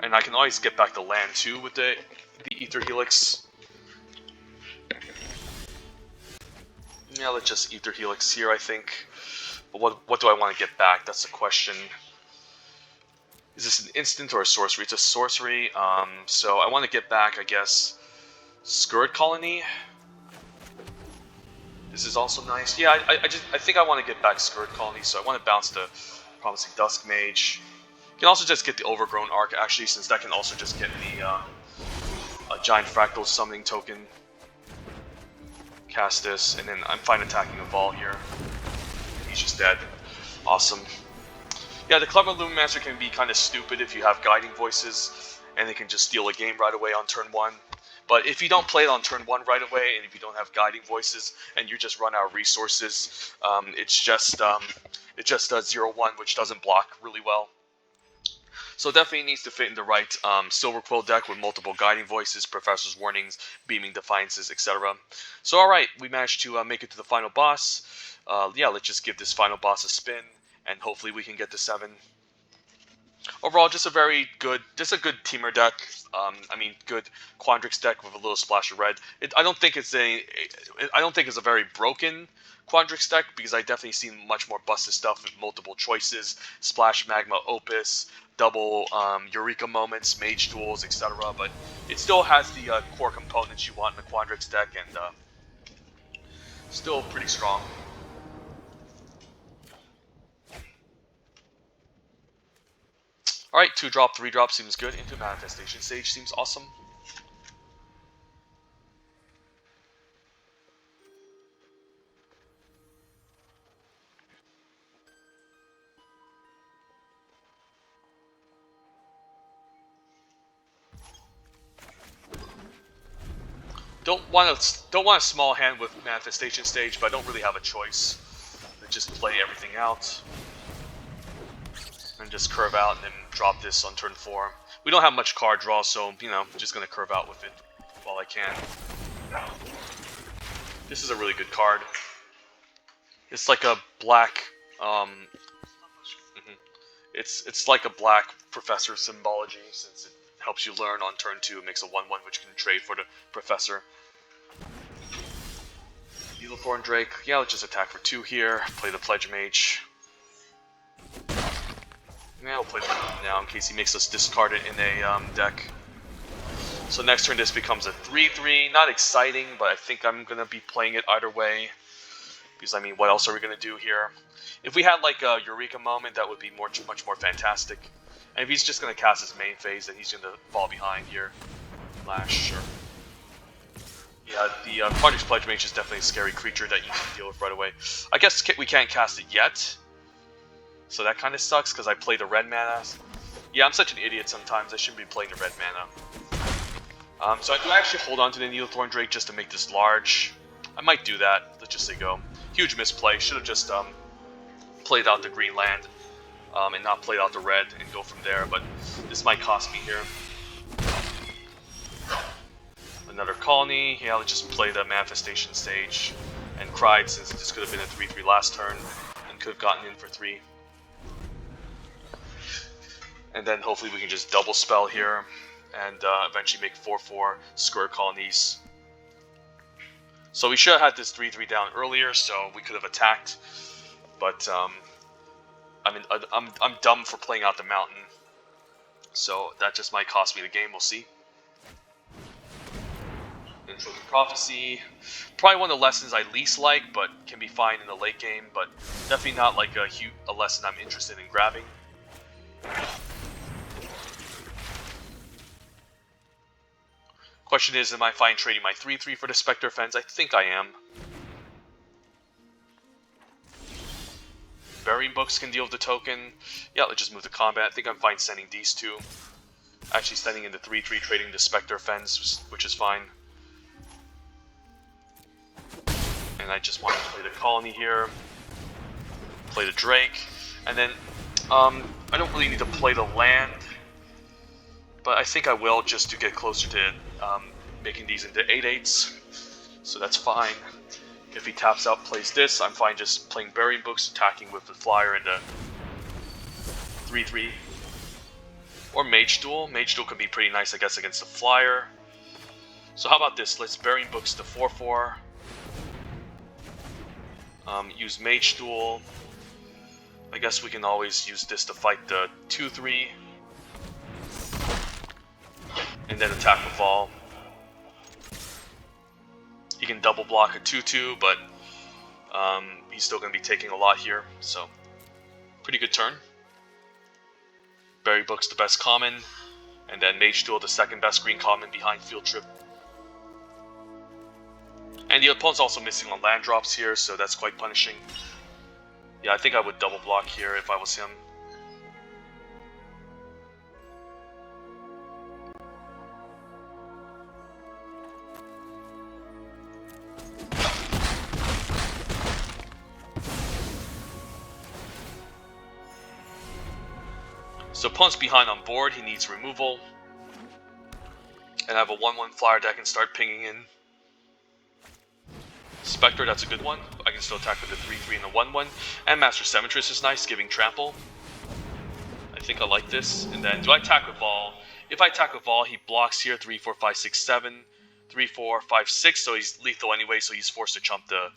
And I can always get back the land too with the Ether Helix. Yeah, let's just Ether Helix here, I think. But what do I want to get back? That's the question. Is this an instant or a sorcery? It's a sorcery. So I want to get back, I guess, Skirt Colony. This is also nice. Yeah, I think I want to get back Skirt Colony, so I want to bounce the Promising Dusk Mage. You can also just get the Overgrown Arc, actually, since that can also just get me a Giant Fractal Summoning Token. Cast this, and then I'm fine attacking a Vol here. He's just dead. Awesome. Yeah, the Clever Lumimancer can be kind of stupid if you have Guiding Voices, and they can just steal a game right away on turn 1. But if you don't play it on turn 1 right away, and if you don't have guiding voices, and you just run out of resources, it just does 0/1, which doesn't block really well. So definitely needs to fit in the right Silverquill deck with multiple guiding voices, Professor's Warnings, Beaming Defiances, etc. So alright, we managed to make it to the final boss. Yeah, let's just give this final boss a spin, and hopefully we can get to 7. Overall, just a good Temur deck. I mean, good Quandrix deck with a little splash of red. I don't think it's a very broken Quandrix deck, because I definitely seen much more busted stuff with multiple choices, Splash, Magma, Opus, double Eureka moments, Mage duels, etc. But it still has the core components you want in the Quandrix deck, and still pretty strong. Alright, 2-drop, 3-drop seems good. Into Manifestation Stage seems awesome. Don't want a small hand with Manifestation Stage, but I don't really have a choice. I just play everything out. And just curve out and then drop this on turn 4. We don't have much card draw, so, you know, I'm just going to curve out with it while I can. This is a really good card. It's like a black, it's like a black Professor symbology, since it helps you learn on turn 2. It makes a 1/1 which can trade for the Professor. Needlethorn Drake, yeah, let's just attack for 2 here. Play the Pledge Mage. Yeah, we'll play it now in case he makes us discard it in a deck. So next turn this becomes a 3/3. Not exciting, but I think I'm going to be playing it either way. Because, I mean, what else are we going to do here? If we had like a Eureka moment, that would be much more fantastic. And if he's just going to cast his main phase, then he's going to fall behind here. Lash, sure. Yeah, the Quandrix Pledge Mage is definitely a scary creature that you can deal with right away. I guess we can't cast it yet. So that kind of sucks, because I play the red mana. Yeah, I'm such an idiot sometimes. I shouldn't be playing the red mana. So I do actually hold on to the Needlethorn Drake just to make this large. I might do that. Let's just say go. Huge misplay. Should have just played out the green land and not played out the red and go from there. But this might cost me here. Another colony. Yeah, let's just play the Manifestation Stage and cried, since this could have been a 3/3 last turn and could have gotten in for 3. And then hopefully we can just double spell here and eventually make 4/4 square colonies. So we should have had this 3/3 down earlier, so we could have attacked. But I mean, I'm dumb for playing out the mountain, so that just might cost me the game. We'll see. Intro to Prophecy, probably one of the lessons I least like, but can be fine in the late game. But definitely not like a lesson I'm interested in grabbing. Question is, am I fine trading my 3/3 for the Spectre Fence? I think I am. Burying Books can deal with the token. Yeah, let's just move to combat. I think I'm fine sending these two. Actually sending in the 3/3, trading the Spectre Fence, which is fine. And I just want to play the colony here. Play the Drake. And then, I don't really need to play the land. But I think I will, just to get closer to making these into 8/8s. So that's fine. If he taps out, plays this, I'm fine just playing Burying Books, attacking with the Flyer and the 3/3. Or Mage Duel. Mage Duel could be pretty nice, I guess, against the Flyer. So how about this? Let's Burying Books to 4/4. Use Mage Duel. I guess we can always use this to fight the 2/3. And then attack with all. He can double block a 2/2, but he's still going to be taking a lot here, so pretty good turn. Bury Book's the best common, and then Mage Duel the second best green common behind Field Trip. And the opponent's also missing on land drops here, so that's quite punishing. Yeah, I think I would double block here if I was him. So opponent's behind on board, he needs removal. And I have a 1/1 flyer deck and start pinging in. Spectre, that's a good one. I can still attack with the 3/3 and the 1/1. And Master Cementress is nice, giving trample. I think I like this. And then, do I attack with Vol? If I attack with Vol, he blocks here 3, 4, 5, 6, 7. 3, 4, 5, 6, so he's lethal anyway, so he's forced to chump the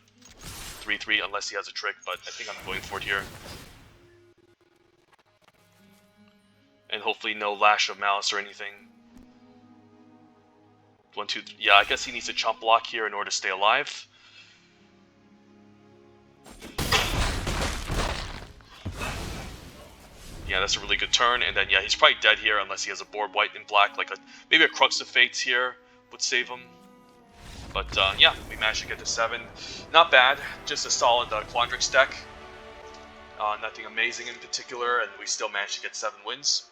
3/3 unless he has a trick, but I think I'm going for it here. And hopefully no Lash of Malice or anything. 1, 2, 3. Yeah, I guess he needs to chump block here in order to stay alive. Yeah, that's a really good turn, and then yeah, he's probably dead here unless he has a board white and black, like maybe a Crux of Fates here would save him. But yeah, we managed to get to 7. Not bad, just a solid Quandrix deck. Nothing amazing in particular, and we still managed to get 7 wins.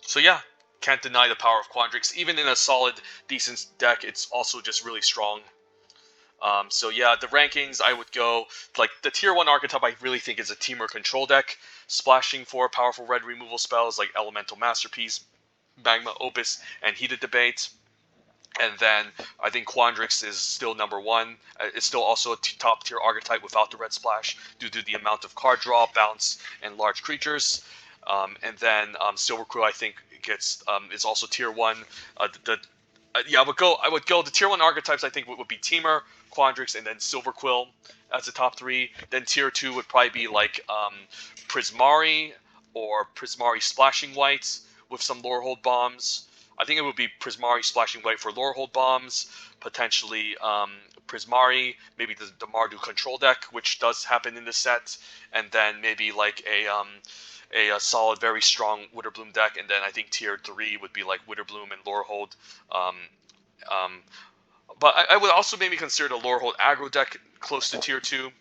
So yeah, can't deny the power of Quandrix. Even in a solid, decent deck, it's also just really strong. So yeah, the rankings, I would go, like, the tier 1 archetype I really think is a Temur Control deck, splashing for powerful red removal spells like Elemental Masterpiece, Magma, Opus, and Heated Debate. And then I think Quandrix is still number 1. It's still also a top tier archetype without the red splash due to the amount of card draw, bounce, and large creatures. And then Silverquill, I think, gets is also tier 1. Yeah, I would go. The tier 1 archetypes I think would be Temur, Quandrix, and then Silverquill as the top 3. Then tier 2 would probably be like Prismari or Prismari Splashing White with some Lorehold bombs. I think it would be Prismari Splashing White for Lorehold bombs, potentially Prismari, maybe the Mardu Control deck, which does happen in this set, and then maybe like a solid, very strong Witherbloom deck, and then I think tier 3 would be like Witherbloom and Lorehold. But I would also maybe consider the Lorehold Aggro deck close to tier 2.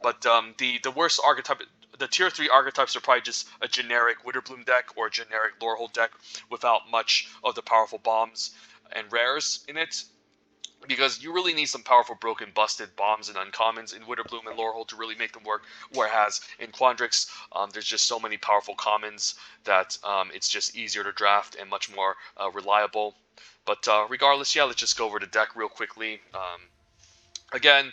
But the worst archetype, the tier 3 archetypes are probably just a generic Witherbloom deck or a generic Lorehold deck without much of the powerful bombs and rares in it. Because you really need some powerful broken, busted bombs and uncommons in Witherbloom and Lorehold to really make them work. Whereas in Quandrix, there's just so many powerful commons that it's just easier to draft and much more reliable. But regardless, yeah, let's just go over the deck real quickly. Again,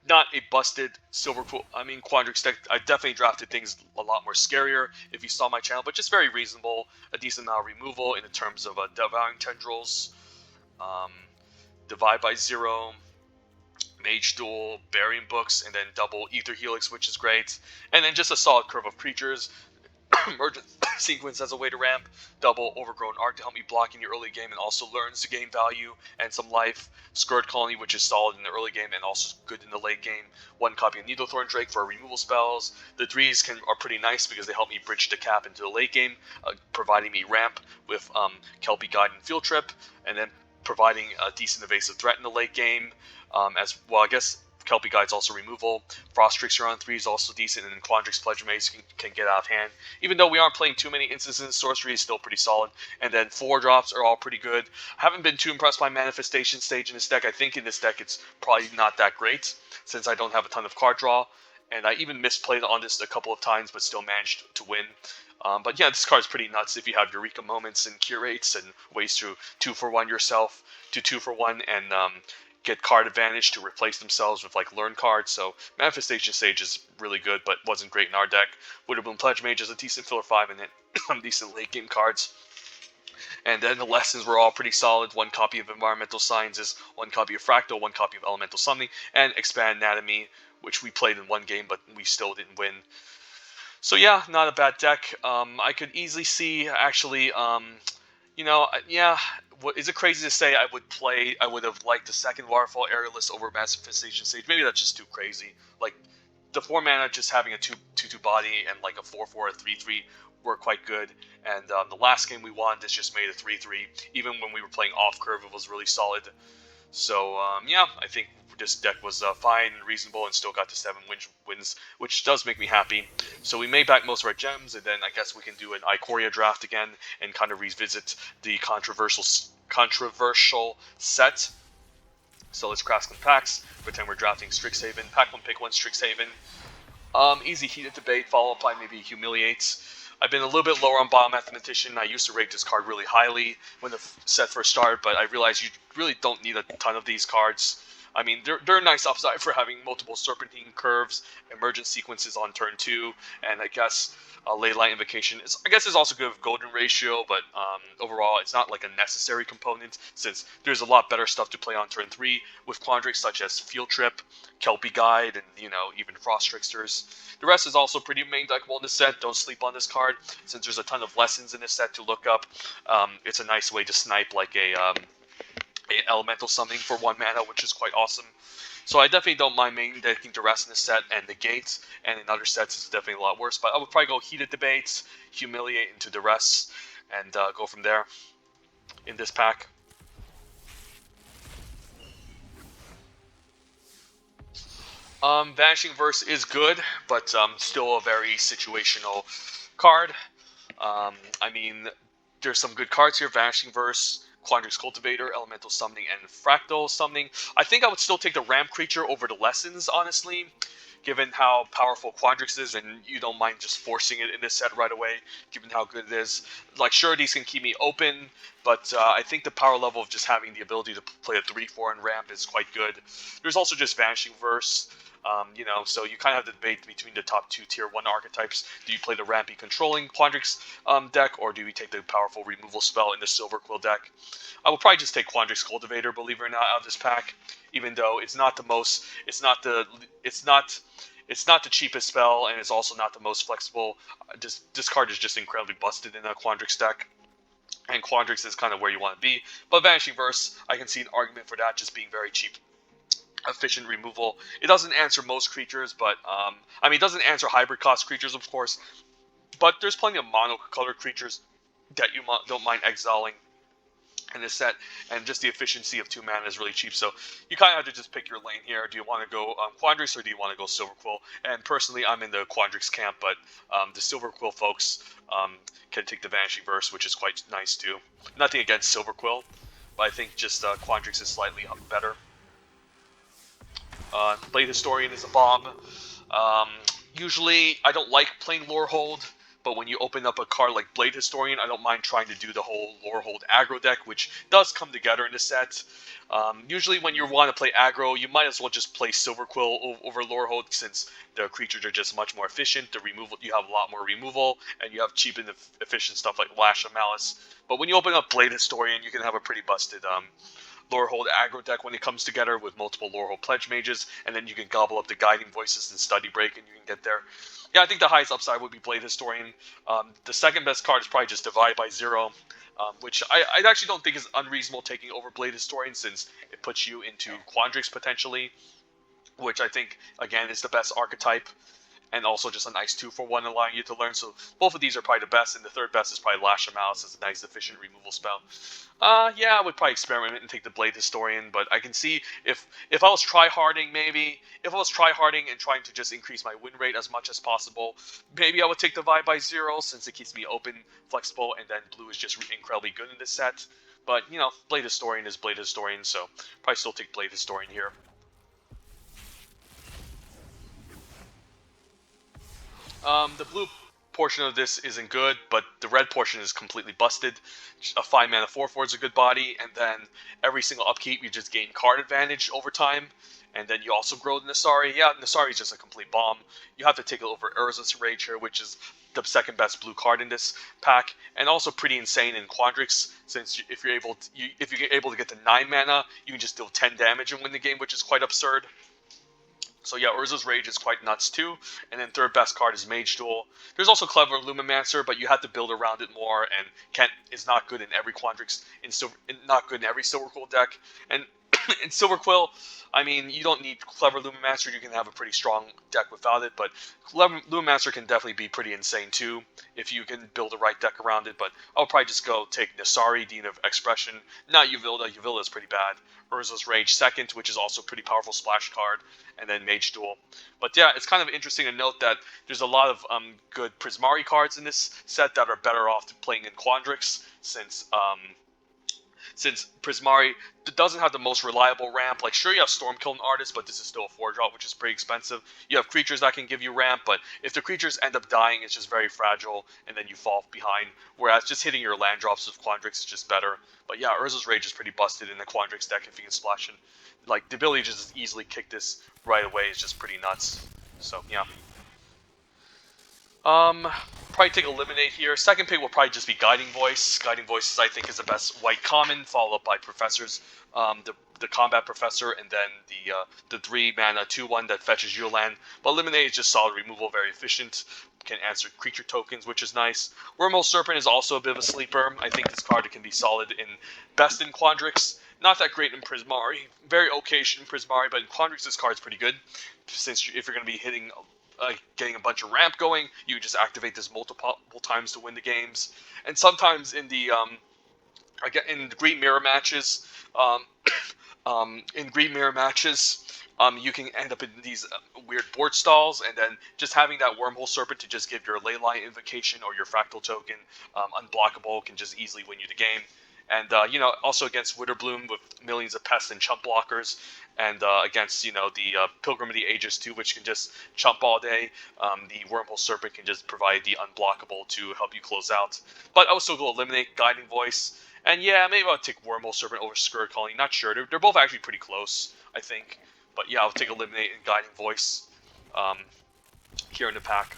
not a busted Quandrix deck. I definitely drafted things a lot more scarier if you saw my channel, but just very reasonable. A decent amount of removal in terms of Devouring Tendrils, Divide by 0, Mage Duel, Burying Books, and then double Ether Helix, which is great. And then just a solid curve of creatures. Emergent Sequence as a way to ramp, double Overgrown Arc to help me block in your early game and also learns to gain value and some life. Scourge Colony, which is solid in the early game and also good in the late game. 1 copy of Needlethorn Drake for removal spells. The 3s are pretty nice because they help me bridge the cap into the late game, providing me ramp with Kelpie Guide and Field Trip, and then providing a decent evasive threat in the late game. As well, I guess Kelpie Guide's also removal. Frost Trickster on 3 is also decent, and then Quandrix Pledge Maze can get out of hand. Even though we aren't playing too many instances, Sorcery is still pretty solid. And then 4-drops are all pretty good. I haven't been too impressed by Manifestation Stage in this deck. I think in this deck it's probably not that great, since I don't have a ton of card draw. And I even misplayed on this a couple of times, but still managed to win. But yeah, this card's pretty nuts if you have Eureka Moments and Curates and ways to 2-for-1 yourself to 2-for-1 and get card advantage to replace themselves with like learn cards. So Manifestation Sage is really good, but wasn't great in our deck. Witherbloom Pledge Mage is a decent filler 5 and then some decent late game cards. And then the lessons were all pretty solid. 1 copy of Environmental Sciences, 1 copy of Fractal, 1 copy of Elemental Summoning, and Expand Anatomy, which we played in 1 game, but we still didn't win. So yeah, not a bad deck. I could easily see, actually, yeah, is it crazy to say I would have liked the second Waterfall Aerialist over Manifestation Stage? Maybe that's just too crazy. Like, the 4 mana just having a 2/2 body and like a 4/4, a 3/3 were quite good. And the last game we won, this just made a 3/3. Even when we were playing off curve, it was really solid. So yeah, I think this deck was fine and reasonable and still got to 7 wins, which does make me happy. So we made back most of our gems, and then I guess we can do an Ikoria draft again and kind of revisit the controversial set. So let's craft some packs. Pretend we're drafting Strixhaven. Pack 1, pick 1, Strixhaven. Easy heated debate, followed by maybe humiliates. I've been a little bit lower on Biomathematician. I used to rate this card really highly when the set first started, but I realized you really don't need a ton of these cards. I mean, they're a nice upside for having multiple Serpentine curves, emergent sequences on turn 2, and I guess Ley Line Invocation. I guess it's also good with Golden Ratio, but overall it's not like a necessary component since there's a lot better stuff to play on turn 3 with Quandrix, such as Field Trip, Kelpie Guide, and even Frost Tricksters. The rest is also pretty main deckable in this set. Don't sleep on this card since there's a ton of lessons in this set to look up. It's a nice way to snipe like a elemental summoning for 1 mana, which is quite awesome. So I definitely don't mind main decking Duress in this set and Negate, and in other sets it's definitely a lot worse. But I would probably go Heated Debates, Humiliate into Duress, and go from there in this pack. Vanishing Verse is good, but still a very situational card. I mean, there's some good cards here. Vanishing Verse, Quandrix Cultivator, Elemental Summoning, and Fractal Summoning. I think I would still take the Ramp creature over the Lessons, honestly, given how powerful Quandrix is, and you don't mind just forcing it in this set right away, given how good it is. Like, sure, these can keep me open, but I think the power level of just having the ability to play a 3/4 in Ramp is quite good. There's also just Vanishing Verse. So you kind of have to debate between the top 2 tier 1 archetypes. Do you play the Rampy controlling Quandrix deck, or do we take the powerful removal spell in the Silverquill deck? I will probably just take Quandrix Cultivator, believe it or not, out of this pack, even though it's not the most, it's not the cheapest spell, and it's also not the most flexible. This card is just incredibly busted in a Quandrix deck, and Quandrix is kind of where you want to be. But Vanishing Verse, I can see an argument for that just being very cheap. Efficient removal. It doesn't answer most creatures, but it doesn't answer hybrid cost creatures, of course. But there's plenty of mono-colored creatures that you don't mind exiling in this set, and just the efficiency of 2 mana is really cheap. So you kind of have to just pick your lane here. Do you want to go Quandrix, or do you want to go Silverquill? And personally, I'm in the Quandrix camp, but the Silverquill folks can take the Vanishing Verse, which is quite nice too. Nothing against Silverquill, but I think just Quandrix is slightly better. Blade Historian is a bomb. Usually, I don't like playing Lorehold, but when you open up a card like Blade Historian, I don't mind trying to do the whole Lorehold Aggro deck, which does come together in the set. Usually, when you want to play aggro, you might as well just play Silverquill over Lorehold, since the creatures are just much more efficient. The removal, you have a lot more removal, and you have cheap and efficient stuff like Lash of Malice. But when you open up Blade Historian, you can have a pretty busted Lorehold Aggro deck when it comes together with multiple Lorehold Pledge Mages, and then you can gobble up the Guiding Voices and Study Break, and you can get there. Yeah, I think the highest upside would be Blade Historian. The second best card is probably just Divide by 0, which I actually don't think is unreasonable taking over Blade Historian, since it puts you into Quandrix potentially, which I think, again, is the best archetype, and also just a nice 2-for-1 allowing you to learn. So both of these are probably the best, and the third best is probably Lash of Malice as a nice efficient removal spell. Yeah, I would probably experiment and take the Blade Historian, but I can see if I was tryharding, and trying to just increase my win rate as much as possible, maybe I would take Divide by 0, since it keeps me open, flexible, and then blue is just incredibly good in this set. But, Blade Historian is Blade Historian, so probably still take Blade Historian here. The blue portion of this isn't good, but the red portion is completely busted. A 5 mana 4/4 is a good body, and then every single upkeep you just gain card advantage over time, and then you also grow the Nasari. Yeah, Nasari is just a complete bomb. You have to take it over Urza's Rage here, which is the second best blue card in this pack, and also pretty insane in Quandrix, since if you're able to get to 9 mana, you can just deal 10 damage and win the game, which is quite absurd. So yeah, Urza's Rage is quite nuts too. And then third best card is Mage Duel. There's also Clever Lumimancer, but you have to build around it more, and Kent is not good in every Quandrix, not good in every Silverquill deck. And in Silverquill, you don't need Clever Lumimancer, you can have a pretty strong deck without it, but Clever Lumimancer can definitely be pretty insane too, if you can build the right deck around it. But I'll probably just go take Nasari, Dean of Expression, not Uvilda. Uvilda is pretty bad. Urza's Rage second, which is also a pretty powerful splash card, and then Mage Duel. But yeah, it's kind of interesting to note that there's a lot of good Prismari cards in this set that are better off playing in Quandrix, since since Prismari doesn't have the most reliable ramp. Like, sure, you have Stormkill and Artist, but this is still a 4-drop, which is pretty expensive. You have creatures that can give you ramp, but if the creatures end up dying, it's just very fragile, and then you fall behind. Whereas just hitting your land drops with Quandrix is just better. But yeah, Urza's Rage is pretty busted in the Quandrix deck if you can splash in. Like, the ability to just easily kick this right away is just pretty nuts. So, yeah. Probably take Eliminate here. Second pick will probably just be Guiding Voice. Guiding Voices, I think, is the best white common, followed up by Professors. The Combat Professor, and then the 3-mana 2/1 that fetches your land. But Eliminate is just solid removal, very efficient. Can answer creature tokens, which is nice. Wormhole Serpent is also a bit of a sleeper. I think this card can be solid in best in Quandrix. Not that great in Prismari. Very okay in Prismari, but in Quandrix this card's pretty good. Since if you're going to be hitting getting a bunch of ramp going, you just activate this multiple times to win the games. And sometimes in the Green Mirror matches, you can end up in these weird board stalls, and then just having that Wormhole Serpent to just give your Leyline Invocation or your Fractal Token unblockable can just easily win you the game. And, also against Witherbloom with millions of pests and chump blockers, and against, the Pilgrim of the Ages too, which can just chump all day. The Wormhole Serpent can just provide the unblockable to help you close out. But I would still go Eliminate, Guiding Voice, and yeah, maybe I'll take Wormhole Serpent over Scourge Colony. Not sure. They're both actually pretty close, I think. But yeah, I'll take Eliminate and Guiding Voice here in the pack.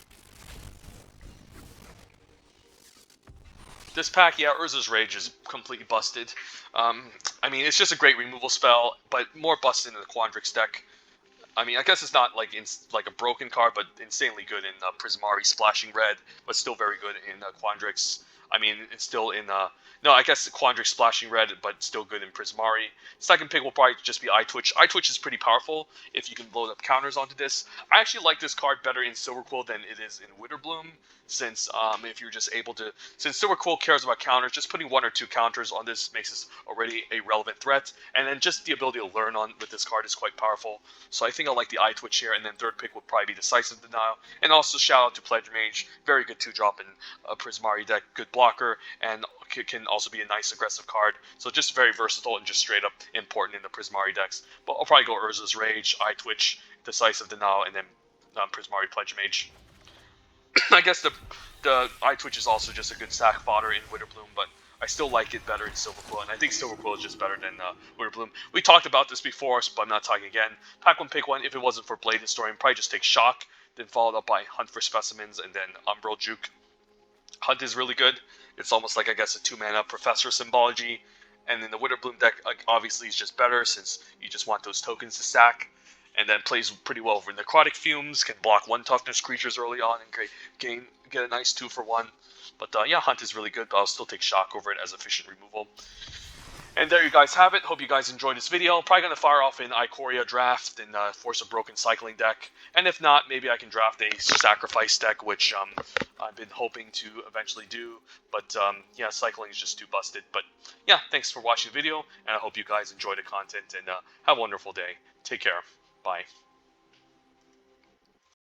This pack, yeah, Urza's Rage is completely busted. I mean, it's just a great removal spell, but more busted in the Quandrix deck. I mean, I guess it's not like a broken card, but insanely good in Prismari Splashing Red, but still very good in Quandrix. I mean, it's still in no, I guess Quandrix Splashing Red, but still good in Prismari. Second pick will probably just be Eyetwitch. Eyetwitch is pretty powerful if you can load up counters onto this. I actually like this card better in Silverquill than it is in Witherbloom, since if you're just able to, since Silverquill cares about counters, just putting 1 or 2 counters on this makes this already a relevant threat, and then just the ability to learn on with this card is quite powerful. So I think I like the Eyetwitch here, and then third pick would probably be Decisive Denial, and also shout out to Pledge Mage, very good 2-drop in a Prismari deck, good blocker, and can also be a nice aggressive card. So just very versatile and just straight up important in the Prismari decks. But I'll probably go Urza's Rage, Eyetwitch, Decisive Denial, and then Prismari Pledge Mage. I guess the Eyetwitch is also just a good sack fodder in Witherbloom, but I still like it better in Silverquill, and I think Silverquill is just better than Witherbloom. We talked about this before, but I'm not talking again. Pack 1, pick 1. If it wasn't for Blade Historian, probably just take Shock, then followed up by Hunt for Specimens, and then Umbral Juke. Hunt is really good. It's almost like, I guess, a 2-mana Professor symbology. And then the Witherbloom deck, obviously, is just better since you just want those tokens to stack. And then plays pretty well for Necrotic Fumes, can block 1 toughness creatures early on and get a nice 2-for-1. But yeah, Hunt is really good, but I'll still take Shock over it as efficient removal. And there you guys have it. Hope you guys enjoyed this video. I'm probably going to fire off an Ikoria draft and Force of Broken Cycling deck. And if not, maybe I can draft a Sacrifice deck, which I've been hoping to eventually do. But yeah, Cycling is just too busted. But yeah, thanks for watching the video, and I hope you guys enjoy the content, and have a wonderful day. Take care. Bye.